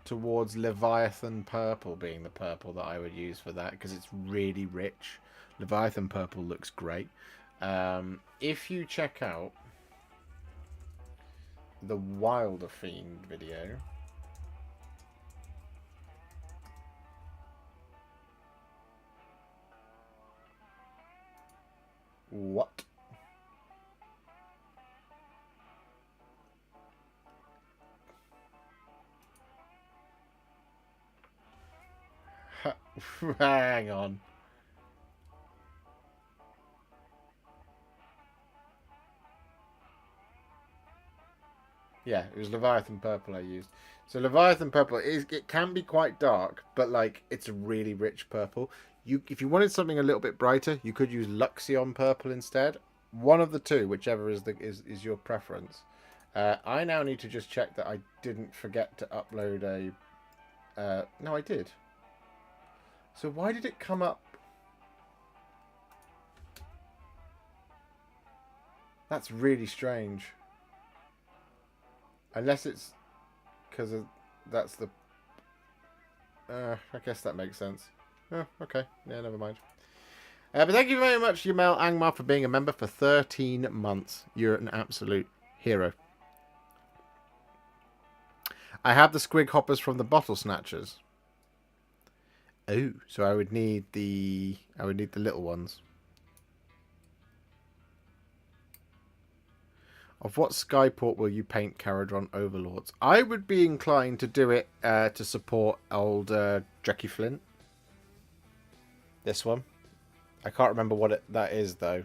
towards Leviathan Purple being the purple that I would use for that, because it's really rich. Leviathan Purple looks great. If you check out the Wilder Fiend video... What? Hang on. Yeah, it was Leviathan Purple I used. So Leviathan Purple it can be quite dark, but like it's a really rich purple. If you wanted something a little bit brighter, you could use Luxion Purple instead. One of the two, whichever is your preference. I now need to just check that I didn't forget to upload a. No, I did. So why did it come up? That's really strange. Unless it's because that's the. I guess that makes sense. Oh, okay. Yeah, never mind. But thank you very much, Yamal Angmar, for being a member for 13 months. You're an absolute hero. I have the squig hoppers from the bottle snatchers. Oh, so I would need the little ones. Of what skyport will you paint Caradron Overlords? I would be inclined to do it to support old Drecky Flint. This one. I can't remember what that is, though.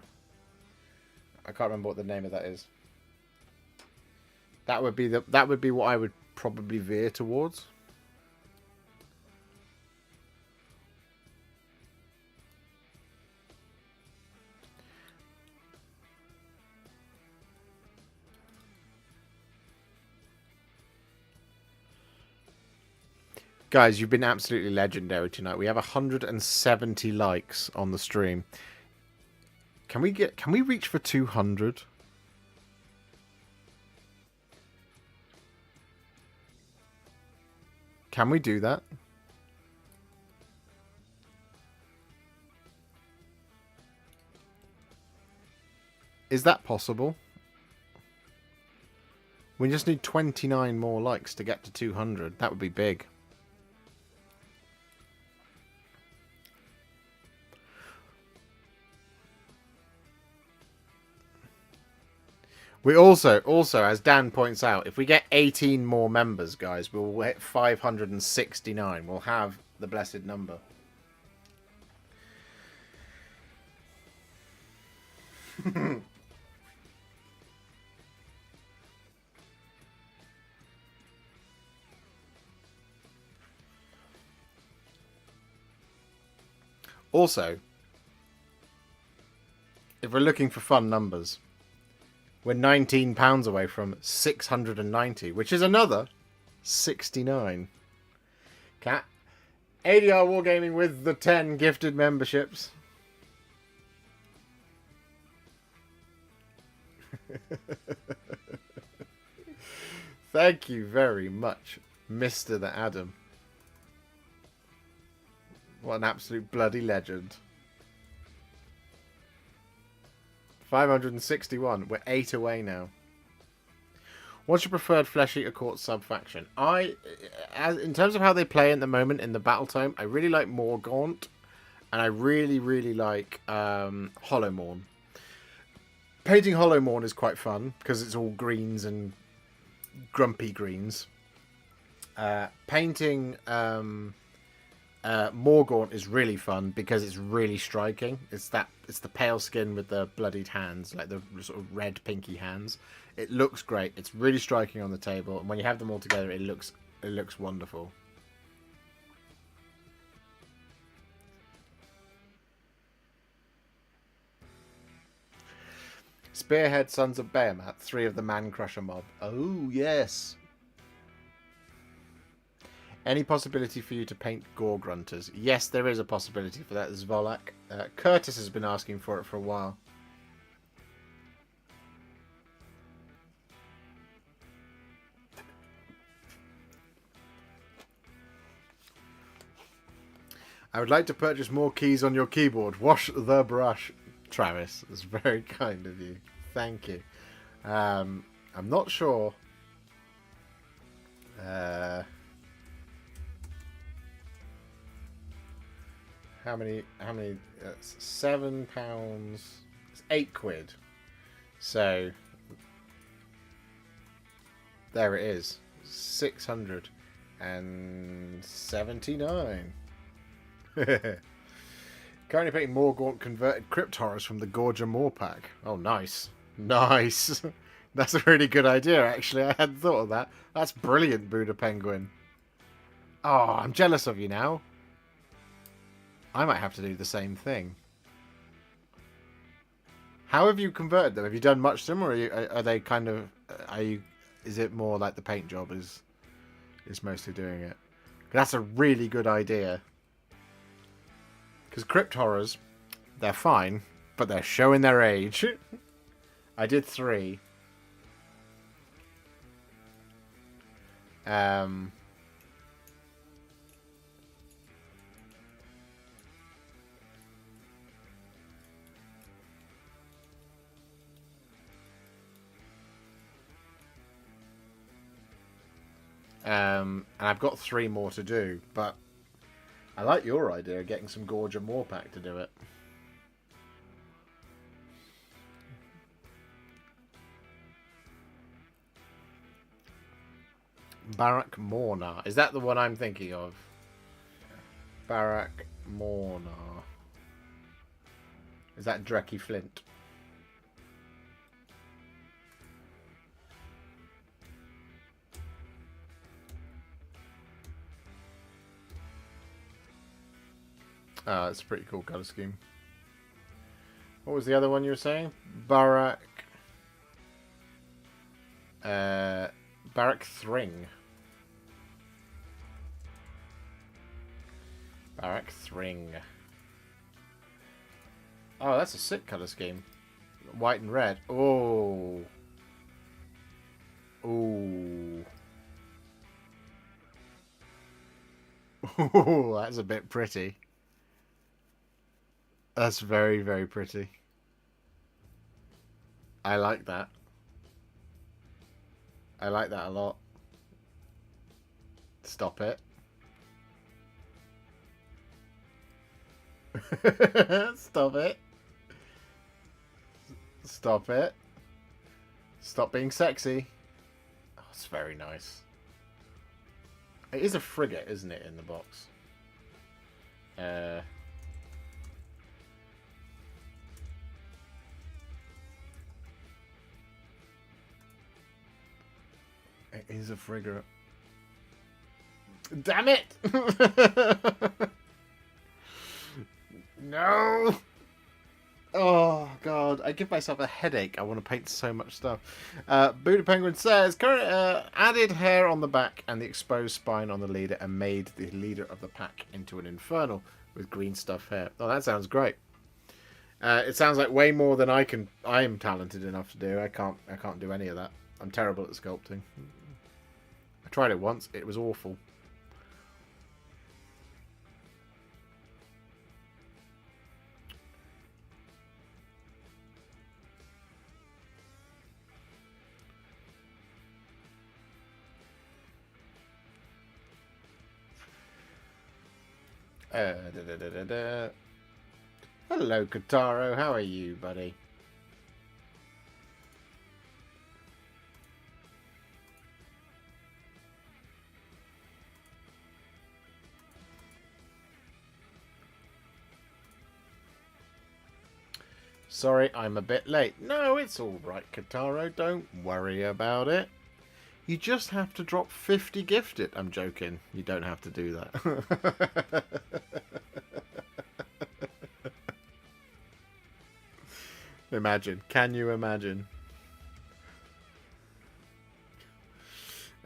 I can't remember what the name of that is. That would be what I would probably veer towards. Guys, you've been absolutely legendary tonight. We have 170 likes on the stream. Can we reach for 200? Can we do that? Is that possible? We just need 29 more likes to get to 200. That would be big. We also, as Dan points out, if we get 18 more members, guys, we'll hit 569. We'll have the blessed number. Also, if we're looking for fun numbers, we're £19 away from 690, which is another 69. Cat. ADR Wargaming with the 10 gifted memberships. Thank you very much, Mr. the Adam. What an absolute bloody legend. 561. We're 8 away now. What's your preferred Flesh Eater Court sub-faction? In terms of how they play at the moment in the Battle Tome, I really like Morgaunt. And I really, really like Hollowmorn. Painting Hollowmorn is quite fun, because it's all greens and grumpy greens. Painting Morgaunt is really fun because it's really striking. It's the pale skin with the bloodied hands, like the sort of red pinky hands. It looks great. It's really striking on the table, and when you have them all together, it looks wonderful. Spearhead, Sons of Behemoth, 3 of the Man Crusher mob. Oh yes. Any possibility for you to paint Gore Grunters? Yes, there is a possibility for that, Zvolak. Curtis has been asking for it for a while. I would like to purchase more keys on your keyboard. Wash the brush. Travis, it's very kind of you. Thank you. I'm not sure. How many? That's £7. It's £8. So there it is. 679. Currently painting Morgaunt converted Crypt Horrors from the Gorger Moor pack. Oh, nice. Nice. That's a really good idea, actually. I hadn't thought of that. That's brilliant, Buddha Penguin. Oh, I'm jealous of you now. I might have to do the same thing. How have you converted them? Have you done much to them, or are they kind of? Are you? Is it more like the paint job is mostly doing it? That's a really good idea. Because crypt horrors, they're fine, but they're showing their age. I did 3. And I've got 3 more to do, but I like your idea of getting some Gorge and Warpack to do it. Barak Mornar. Is that the one I'm thinking of? Barak Mornar. Is that Drecky Flint? Oh, it's a pretty cool colour scheme. What was the other one you were saying? Barak... Barak Thring. Barak Thring. Oh, that's a sick colour scheme. White and red. Oh. Ooh. Ooh, that's a bit pretty. That's very, very pretty. I like that. I like that a lot. Stop it. Stop it. Stop it. Stop being sexy. Oh, it's very nice. It is a frigate, isn't it, in the box? It is a frigate. Damn it! No! Oh, God. I give myself a headache. I want to paint so much stuff. Buddha Penguin says, added hair on the back and the exposed spine on the leader and made the leader of the pack into an infernal with green stuff hair. Oh, that sounds great. It sounds like way more than I am talented enough to do. I can't do any of that. I'm terrible at sculpting. I tried it once. It was awful. Hello, Kataro. How are you, buddy? Sorry, I'm a bit late. No, it's all right, Kataro. Don't worry about it. You just have to drop 50 gifted. I'm joking. You don't have to do that. Imagine. Can you imagine?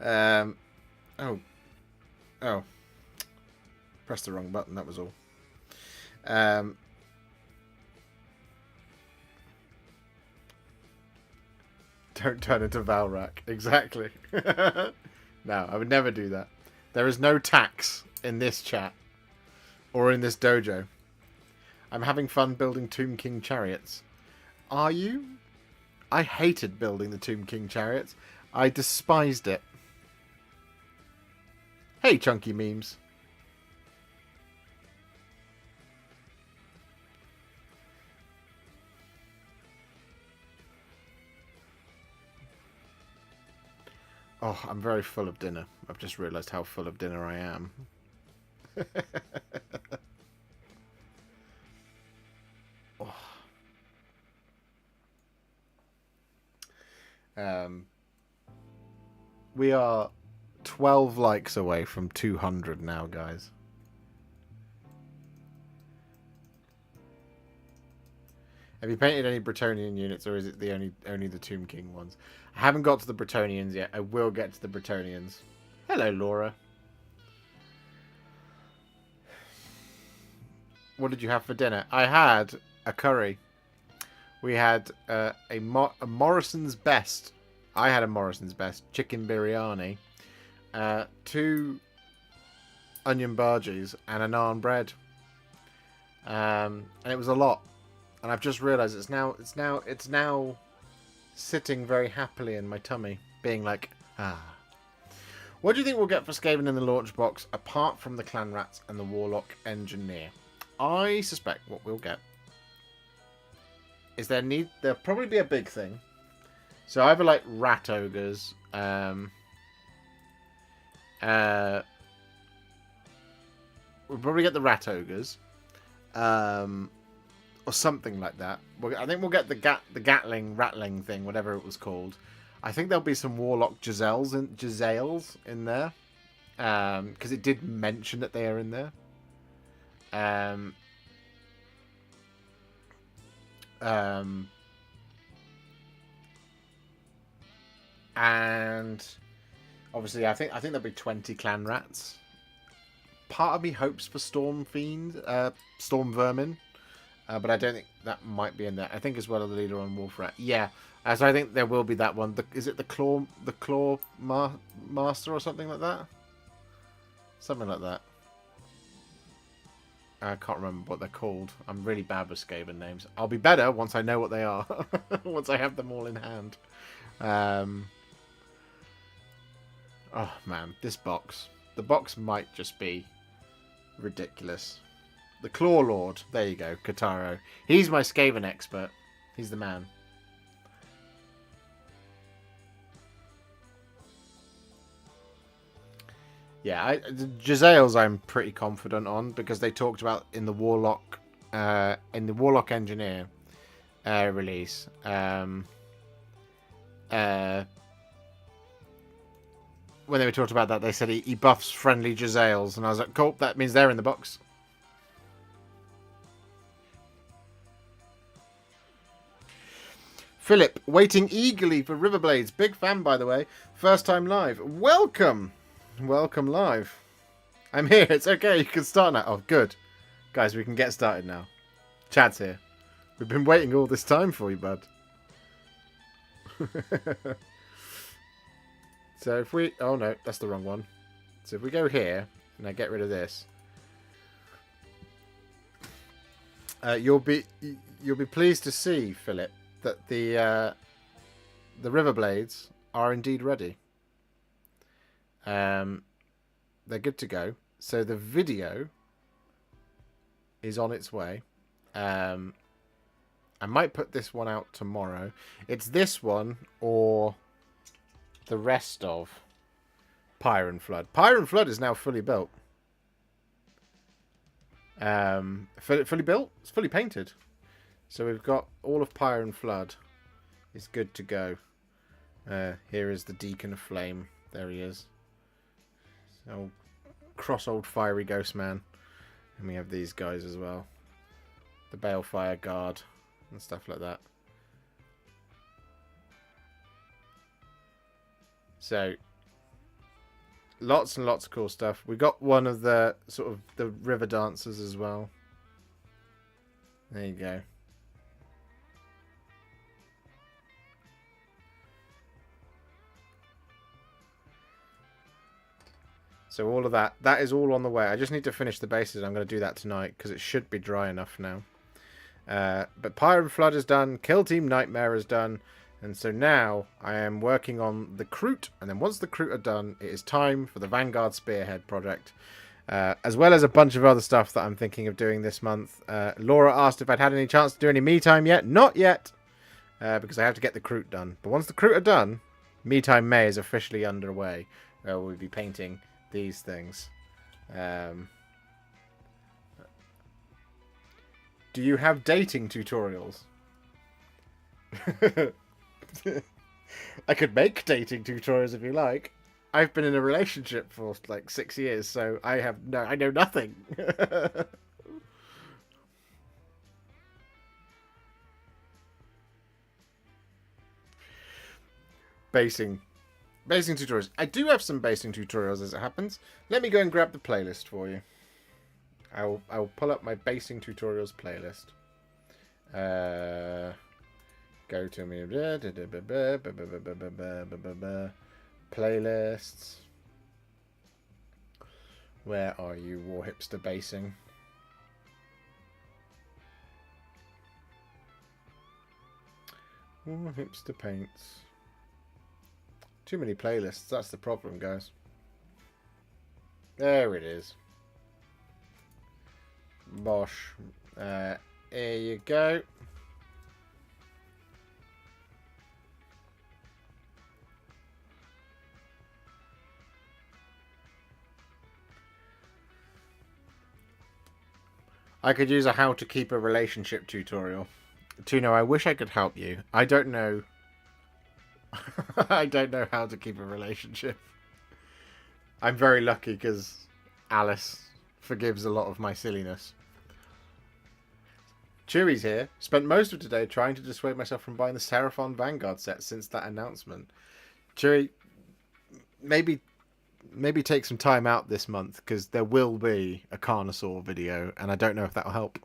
Oh. Pressed the wrong button, that was all. Don't turn into Valrak. Exactly. No, I would never do that. There is no tax in this chat. Or in this dojo. I'm having fun building Tomb King chariots. Are you? I hated building the Tomb King chariots. I despised it. Hey, chunky memes. Oh, I'm very full of dinner. I've just realised how full of dinner I am. Oh. We are 12 likes away from 200 now, guys. Have you painted any Bretonnian units, or is it the only the Tomb King ones? I haven't got to the Bretonnians yet. I will get to the Bretonnians. Hello, Laura. What did you have for dinner? I had a curry. We had a Morrison's Best. I had a Morrison's Best chicken biryani, 2 onion bhajis, and a naan bread. And it was a lot. And I've just realised it's now sitting very happily in my tummy, being like, ah. What do you think we'll get for Skaven in the launch box, apart from the Clan Rats and the Warlock Engineer? I suspect what we'll get is there'll probably be a big thing. So either like Rat Ogres, we'll probably get the Rat Ogres, or something like that. I think we'll get the Gatling Rattling thing, whatever it was called. I think there'll be some Warlock Giselles in there, because it did mention that they are in there. And obviously, I think there'll be 20 Clan Rats. Part of me hopes for Storm Vermin, but I don't think that might be in there. I think as well as the leader on Wolf Rat. Yeah, so I think there will be that one. Is it the Claw Master or something like that? Something like that. I can't remember what they're called. I'm really bad with Skaven names. I'll be better once I know what they are. Once I have them all in hand. Oh, man. This box. The box might just be ridiculous. The Claw Lord. There you go. Kataro. He's my Skaven expert. He's the man. Yeah, the Giselles I'm pretty confident on, because they talked about in the Warlock Engineer release. When they were talking about that, they said he buffs friendly Giselles, and I was like, cool, that means they're in the box. Philip, waiting eagerly for Riverblades. Big fan, by the way. First time live. Welcome! Welcome live. I'm here. It's okay. You can start now. Oh, good. Guys, we can get started now. Chad's here. We've been waiting all this time for you, bud. So if we... Oh, no. That's the wrong one. So if we go here, and I get rid of this, you'll be pleased to see, Philip, that the Riverblades are indeed ready. They're good to go. So the video is on its way. I might put this one out tomorrow. It's this one or the rest of Pyre and Flood. Pyre and Flood is now fully built. Fully built? It's fully painted. So we've got all of Pyre and Flood. It's good to go. Here is the Deacon of Flame. There he is. Old cross old fiery ghost man. And we have these guys as well. The Balefire Guard and stuff like that. So lots and lots of cool stuff. We got one of the sort of the river dancers as well. There you go. So all of that is all on the way. I just need to finish the bases. I'm going to do that tonight because it should be dry enough now. But Pyre and Flood is done. Kill Team Nightmare is done. And so now I am working on the Kroot. And then once the Kroot are done, it is time for the Vanguard Spearhead project. As well as a bunch of other stuff that I'm thinking of doing this month. Laura asked if I'd had any chance to do any me time yet. Not yet. Because I have to get the Kroot done. But once the Kroot are done, me time May is officially underway. We'll be painting these things. Do you have dating tutorials? I could make dating tutorials if you like. I've been in a relationship for like 6 years, so I know nothing. Basing. Basing tutorials. I do have some basing tutorials as it happens. Let me go and grab the playlist for you. I will pull up my basing tutorials playlist. Go to me. Playlists. Where are you, Warhipster basing? Warhipster paints. Too many playlists. That's the problem, guys. There it is. Bosh. Here you go. I could use a how to keep a relationship tutorial. Tuno, I wish I could help you. I don't know. I don't know how to keep a relationship. I'm very lucky because Alice forgives a lot of my silliness. Chewy's here. Spent most of today trying to dissuade myself from buying the Seraphon Vanguard set since that announcement. Chewy, maybe take some time out this month because there will be a Carnosaur video and I don't know if that'll help.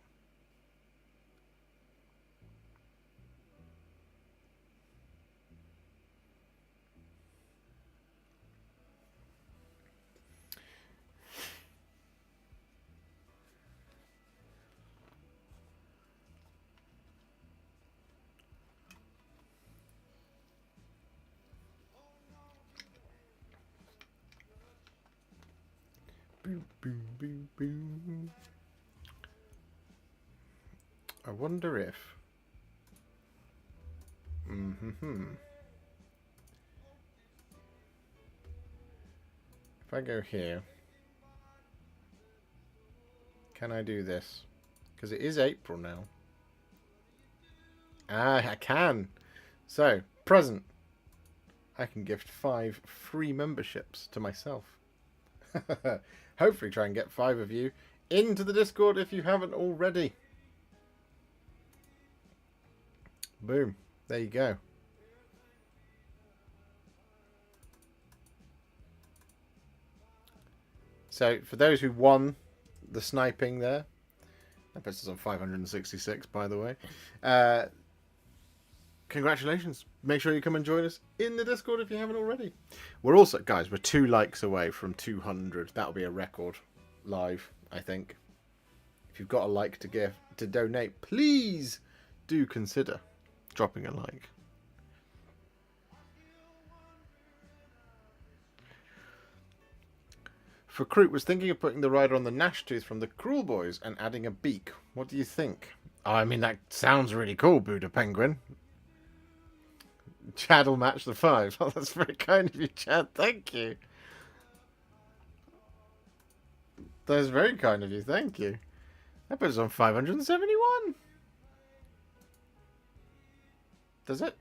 Boom, boom, boom, boom. I wonder if... If I go here... Can I do this? Because it is April now. Ah, I can! So, present. I can gift 5 free memberships to myself. Hopefully try and get 5 of you into the Discord if you haven't already. Boom. There you go. So, for those who won the sniping there, that puts us on 566, by the way. Congratulations. Make sure you come and join us in the Discord if you haven't already. We're also, guys, we're 2 likes away from 200. That'll be a record live, I think. If you've got a like to donate, please do consider dropping a like. Fruit was thinking of putting the rider on the Gnash Tooth from the Cruel Boys and adding a beak. What do you think? Oh, I mean, that sounds really cool, Buddha Penguin. Chad will match the 5. Oh, that's very kind of you, Chad. Thank you. That's very kind of you. Thank you. That puts us on 571. Does it?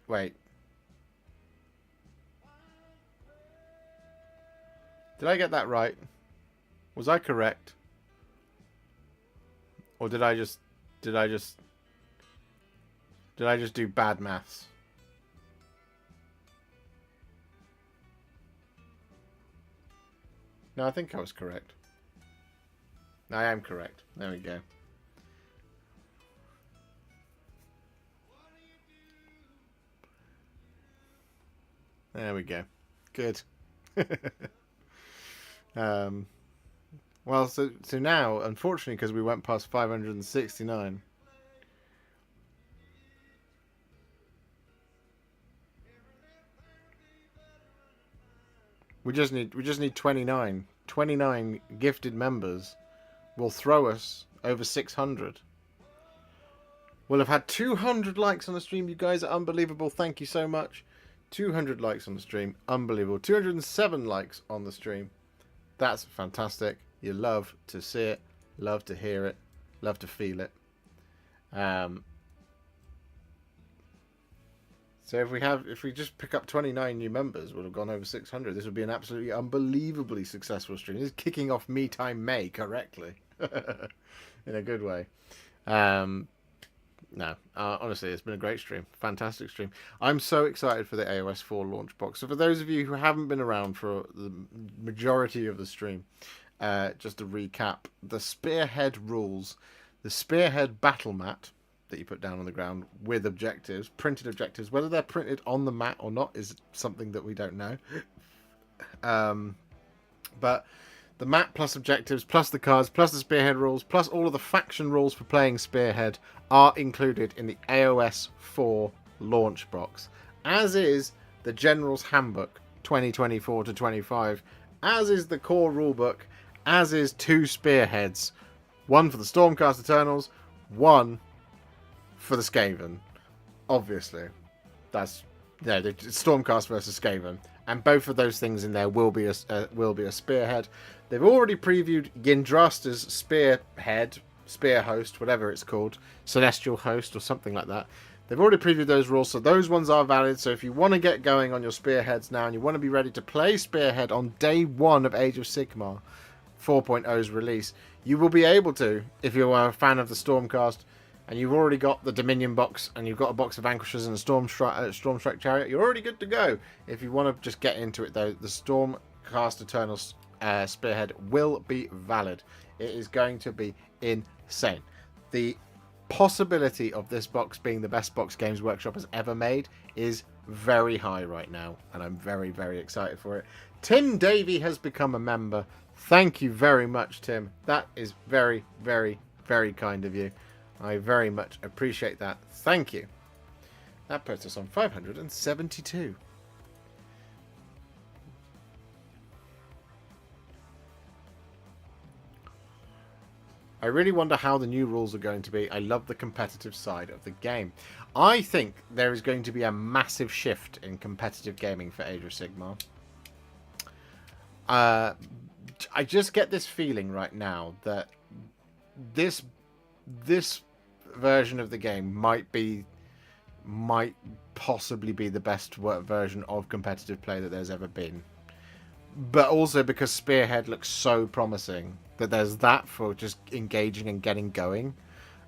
Wait. Did I get that right? Was I correct? Or did I just do bad maths? No, I think I was correct. I am correct. There we go. There we go. Good. Well, so now, unfortunately, because we went past 569. We just need 29. 29 gifted members will throw us over 600. We'll have had 200 likes on the stream. You guys are unbelievable. Thank you so much. 200 likes on the stream. Unbelievable. 207 likes on the stream. That's fantastic. You love to see it. Love to hear it. Love to feel it. Um, so if we just pick up 29 new members, we'll have gone over 600. This would be an absolutely unbelievably successful stream. This is kicking off Me Time May correctly, in a good way. No, honestly, it's been a great stream. Fantastic stream. I'm so excited for the AoS 4 launch box. So for those of you who haven't been around for the majority of the stream, just to recap, the Spearhead rules, the Spearhead battle mat that you put down on the ground with objectives, printed objectives, whether they're printed on the mat or not is something that we don't know. But the map plus objectives, plus the cards, plus the Spearhead rules, plus all of the faction rules for playing Spearhead are included in the AoS 4 launch box, as is the General's Handbook 2024 to 25, as is the core rulebook, as is 2 Spearheads, one for the Stormcast Eternals, one for the Skaven. Obviously, that's the Stormcast versus Skaven, and both of those things in there will be a Spearhead. They've already previewed Yndrasta's Spearhead, Spear Host, whatever it's called, Celestial Host or something like that. They've already previewed those rules, so those ones are valid. So if you want to get going on your Spearheads now and you want to be ready to play Spearhead on day 1 of Age of Sigmar 4.0's release, you will be able to if you are a fan of the Stormcast and you've already got the Dominion box and you've got a box of Vanquishers and a Stormstrike Chariot. You're already good to go. If you want to just get into it, though, the Stormcast Eternals Spearhead will be valid. It is going to be insane. The possibility of this box being the best box Games Workshop has ever made is very high right now, and I'm very, very excited for it. Tim Davey has become a member. Thank you very much, Tim. That is very, very, very kind of you. I very much appreciate that. Thank you. That puts us on 572. I really wonder how the new rules are going to be. I love the competitive side of the game. I think there is going to be a massive shift in competitive gaming for Age of Sigmar. I just get this feeling right now that this version of the game might possibly be the best version of competitive play that there's ever been. But also because Spearhead looks so promising that there's that for just engaging and getting going.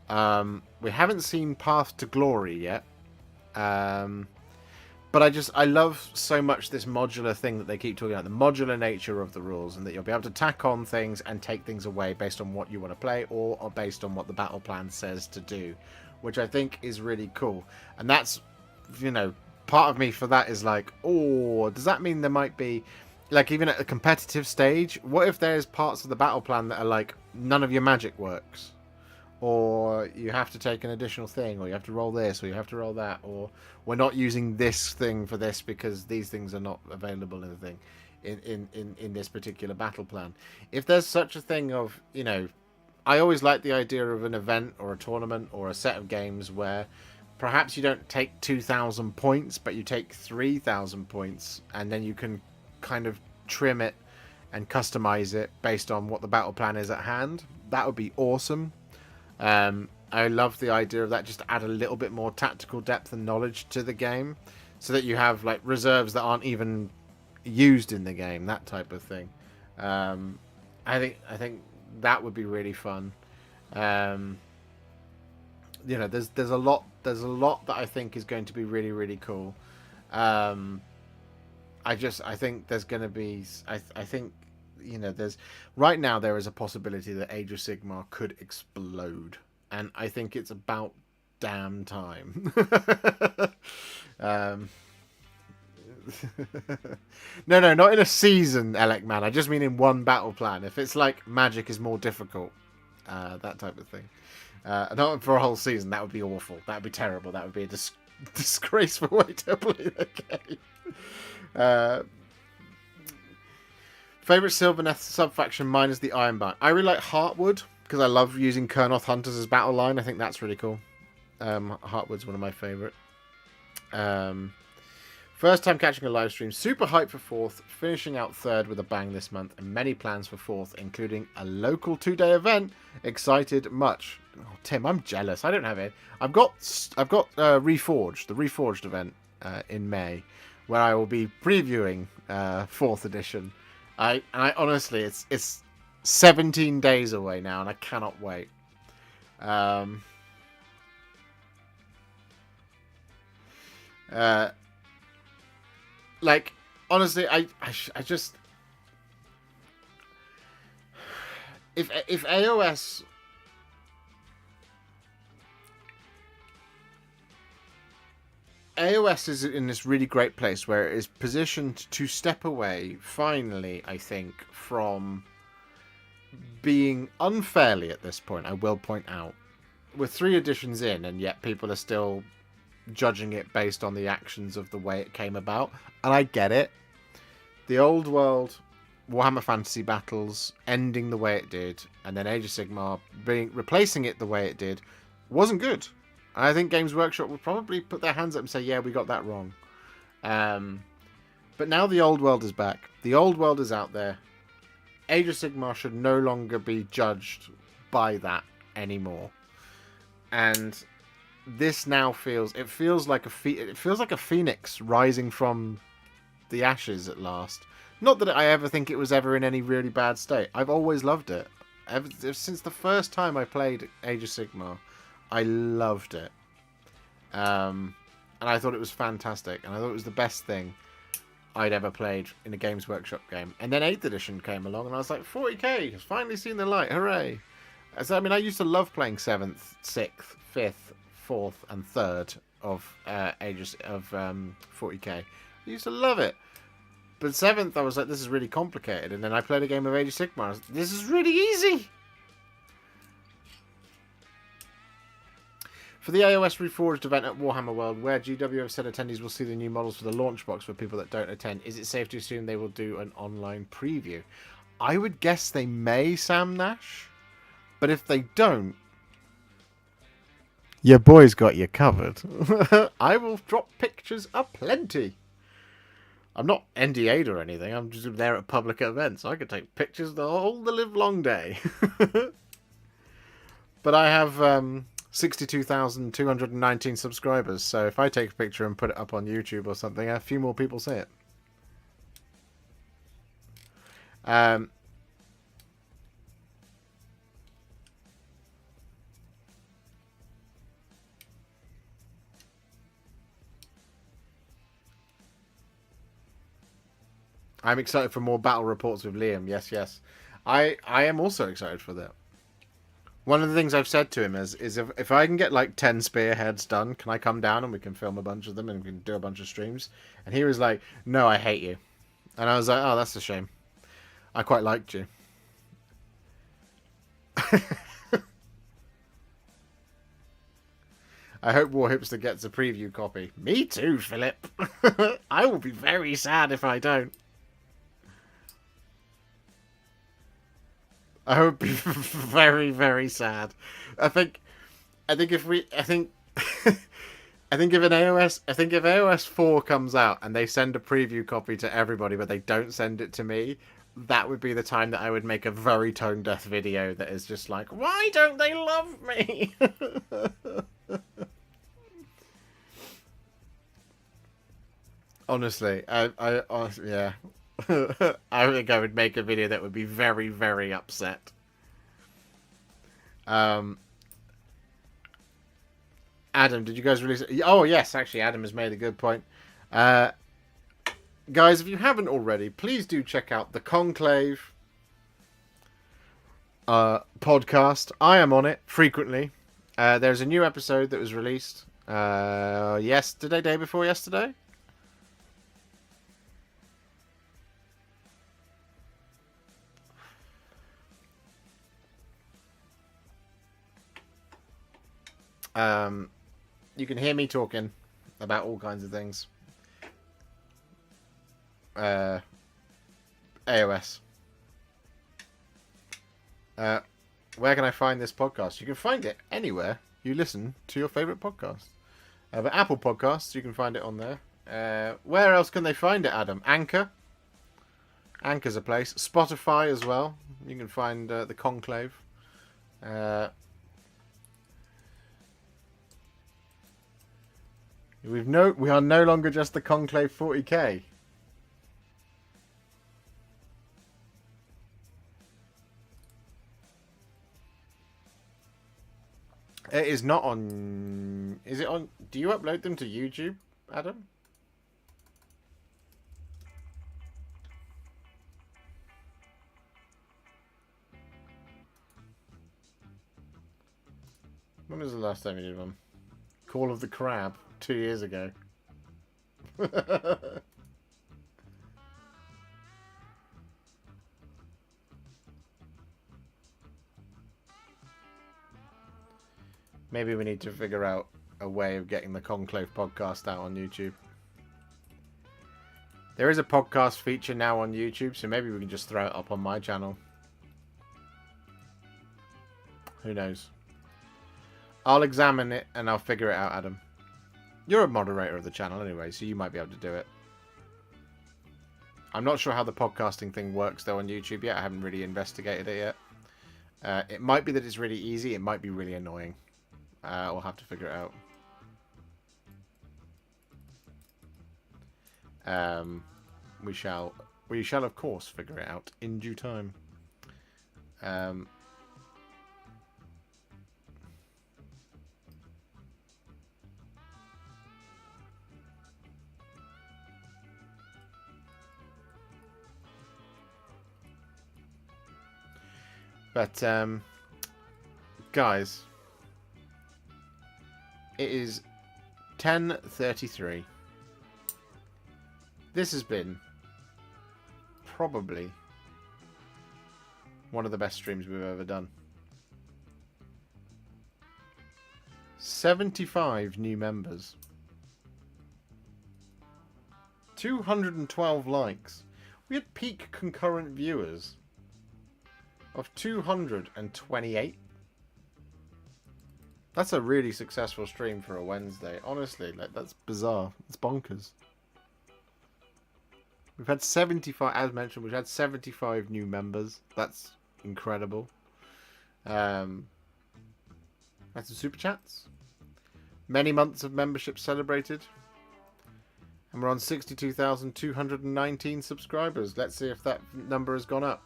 We haven't seen Path to Glory yet. But I love so much this modular thing that they keep talking about, the modular nature of the rules, and that you'll be able to tack on things and take things away based on what you want to play or based on what the battle plan says to do, which I think is really cool. And that's, part of me for that is like, oh, does that mean there might be, like, even at a competitive stage, what if there's parts of the battle plan that are like, none of your magic works? Or you have to take an additional thing, or you have to roll this, or you have to roll that, or we're not using this thing for this because these things are not available in the thing in this particular battle plan. If there's such a thing of, I always like the idea of an event or a tournament or a set of games where perhaps you don't take 2,000 points, but you take 3,000 points, and then you can kind of trim it and customize it based on what the battle plan is at hand. That would be awesome. I love the idea of that, just to add a little bit more tactical depth and knowledge to the game, so that you have like reserves that aren't even used in the game, that type of thing. I think that would be really fun. There's a lot that I think is going to be really, really cool. I think there's going to be, I think, there's right now there is a possibility that Age of Sigmar could explode, and I think it's about damn time. No, not in a season, Elec man. I just mean in one battle plan. If it's like Magic is more difficult, that type of thing. Not for a whole season. That would be awful. That would be terrible. That would be a disgraceful way to play the game. Favorite Sylvaneth sub-faction, mine is the Ironbound. I really like Heartwood because I love using Kurnoth Hunters as battle line. I think that's really cool. Heartwood's one of my favorite. First time catching a live stream. Super hyped for 4th. Finishing out 3rd with a bang this month. And many plans for 4th, including a local 2-day event. Excited much. Oh, Tim, I'm jealous. I don't have it. I've got Reforged, the Reforged event in May, where I will be previewing 4th edition. I honestly, it's 17 days away now, and I cannot wait. Like, honestly, I just, if AoS is in this really great place where it is positioned to step away, finally, I think, from being unfairly at this point, I will point out. We're 3 editions in, and yet people are still judging it based on the actions of the way it came about. And I get it. The old world Warhammer Fantasy Battles ending the way it did, and then Age of Sigmar replacing it the way it did, wasn't good. I think Games Workshop would probably put their hands up and say, yeah, we got that wrong. But now the old world is back. The old world is out there. Age of Sigmar should no longer be judged by that anymore. And this now feels like a phoenix rising from the ashes at last. Not that I ever think it was ever in any really bad state. I've always loved it. Ever since the first time I played Age of Sigmar, I loved it. And I thought it was fantastic. And I thought it was the best thing I'd ever played in a Games Workshop game. And then 8th edition came along, and I was like, 40k, it's finally seen the light, hooray. So, I mean, I used to love playing 7th, 6th, 5th, 4th, and 3rd of 40k. I used to love it. But 7th, I was like, this is really complicated. And then I played a game of Age of Sigmar. I was like, this is really easy. For the AoS Reforged event at Warhammer World, where GW have said attendees will see the new models for the launch box for people that don't attend, is it safe to assume they will do an online preview? I would guess they may, Sam Nash. But if they don't, your boy's got you covered. I will drop pictures aplenty. I'm not NDA'd or anything. I'm just there at public events. I could take pictures the live long day. But I have 62,219 subscribers. So if I take a picture and put it up on YouTube or something, a few more people see it. I'm excited for more battle reports with Liam. Yes, yes. I am also excited for that. One of the things I've said to him is if I can get like 10 spearheads done, can I come down and we can film a bunch of them and we can do a bunch of streams? And he was like, no, I hate you. And I was like, oh, that's a shame. I quite liked you. I hope Warhipster gets a preview copy. Me too, Philip. I will be very sad if I don't. I would be very, very sad. I think if AoS 4 comes out and they send a preview copy to everybody, but they don't send it to me, that would be the time that I would make a very tone deaf video that is just like, why don't they love me? Honestly, I honestly, yeah. I think I would make a video that would be very, very upset. Adam, did you guys release it? Oh, yes, actually, Adam has made a good point. Guys, if you haven't already, please do check out the Conclave podcast. I am on it frequently. There's a new episode that was released yesterday, day before yesterday. You can hear me talking about all kinds of things. AoS. Where can I find this podcast? You can find it anywhere you listen to your favourite podcast. But Apple Podcasts, you can find it on there. Where else can they find it, Adam? Anchor. Anchor's a place. Spotify as well. You can find the Conclave. We are no longer just the Conclave 40k. It is not on... Is it on... Do you upload them to YouTube, Adam? When was the last time you did one? Call of the Crab, 2 years ago. Maybe we need to figure out a way of getting the Conclave podcast out on YouTube. There is a podcast feature now on YouTube, so maybe we can just throw it up on my channel. Who knows? I'll examine it and I'll figure it out, Adam. You're a moderator of the channel anyway, so you might be able to do it. I'm not sure how the podcasting thing works though on YouTube yet. I haven't really investigated it yet. It might be that it's really easy. It might be really annoying. We'll have to figure it out. We shall of course figure it out in due time. But guys, it is 10:33. This has been probably one of the best streams we've ever done. 75 new members. 212 likes. We had peak concurrent viewers of 228. That's a really successful stream for a Wednesday. Honestly, like, that's bizarre. It's bonkers. We've had 75, as mentioned, we've had 75 new members. That's incredible. That's some super chats. Many months of membership celebrated. And we're on 62,219 subscribers. Let's see if that number has gone up.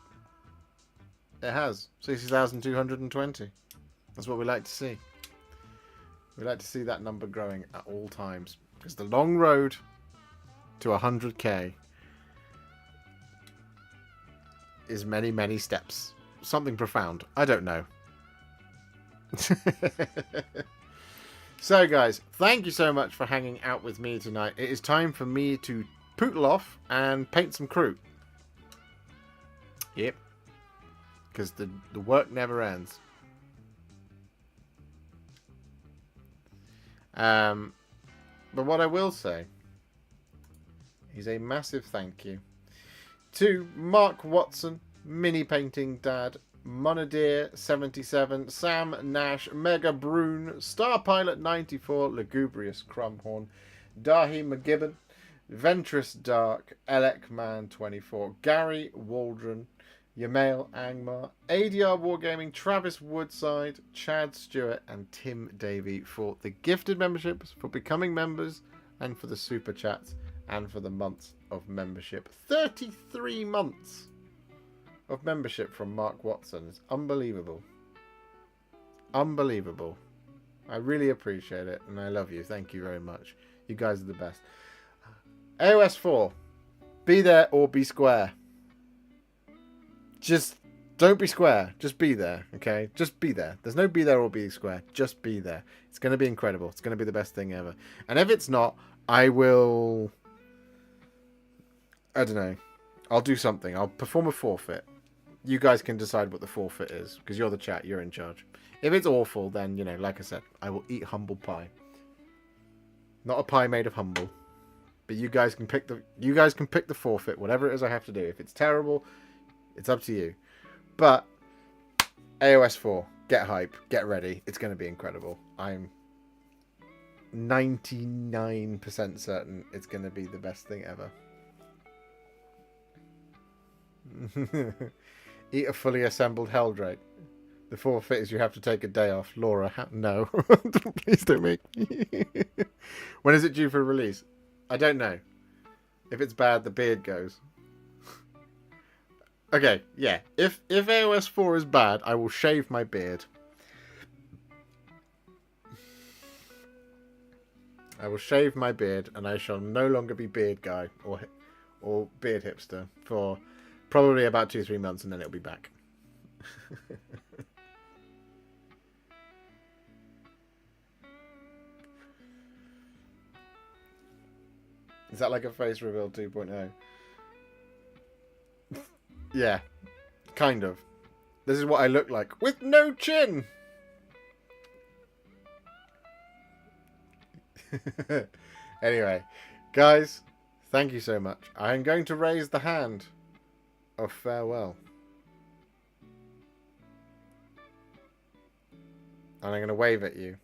It has. 60,220. That's what we like to see. We like to see that number growing at all times. Because the long road to 100k is many, many steps. Something profound. I don't know. So, guys, thank you so much for hanging out with me tonight. It is time for me to pootle off and paint some crew. Yep. Because the work never ends. But what I will say is a massive thank you to Mark Watson, Mini Painting Dad, Monadeer77, Sam Nash, Mega Brune, Star Pilot 94, Lugubrious Crumhorn, Dahi McGibbon, Ventress Dark, Elec Man 24, Gary Waldron, Yamail Angmar, ADR Wargaming, Travis Woodside, Chad Stewart, and Tim Davey for the gifted memberships, for becoming members, and for the super chats, and for the months of membership. 33 months of membership from Mark Watson. It's unbelievable. Unbelievable. I really appreciate it, and I love you. Thank you very much. You guys are the best. AoS 4. Be there or be square. Just don't be square. Just be there, okay? Just be there. There's no be there or be square. Just be there. It's going to be incredible. It's going to be the best thing ever. And if it's not, I will... I don't know. I'll do something. I'll perform a forfeit. You guys can decide what the forfeit is, because you're the chat. You're in charge. If it's awful, then, you know, like I said, I will eat humble pie. Not a pie made of humble. But you guys can pick the forfeit, whatever it is I have to do. If it's terrible... it's up to you. But AoS 4, get hype, get ready. It's going to be incredible. I'm 99% certain it's going to be the best thing ever. Eat a fully assembled Helldrake. The forfeit is you have to take a day off. Laura, no. Please don't make me. When is it due for release? I don't know. If it's bad, the beard goes. Okay, yeah. If AoS 4 is bad, I will shave my beard. I will shave my beard, and I shall no longer be beard guy or beard hipster for probably about 2-3 months, and then it'll be back. Is that like a face reveal 2.0? Yeah, kind of. This is what I look like with no chin. Anyway, guys, thank you so much. I am going to raise the hand of farewell. And I'm going to wave at you.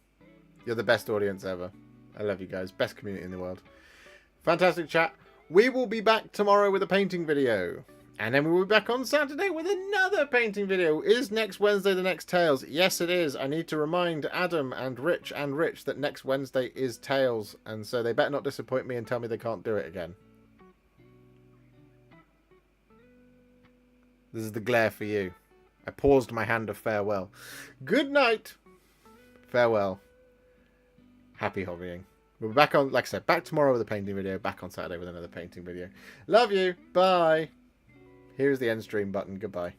You're the best audience ever. I love you guys. Best community in the world. Fantastic chat. We will be back tomorrow with a painting video. And then we will be back on Saturday with another painting video. Is next Wednesday the next Tales? Yes, it is. I need to remind Adam and Rich that next Wednesday is Tales. And so they better not disappoint me and tell me they can't do it again. This is the glare for you. I paused my hand of farewell. Good night. Farewell. Happy hobbying. We'll be back on, like I said, back tomorrow with a painting video. Back on Saturday with another painting video. Love you. Bye. Here's the end stream button. Goodbye.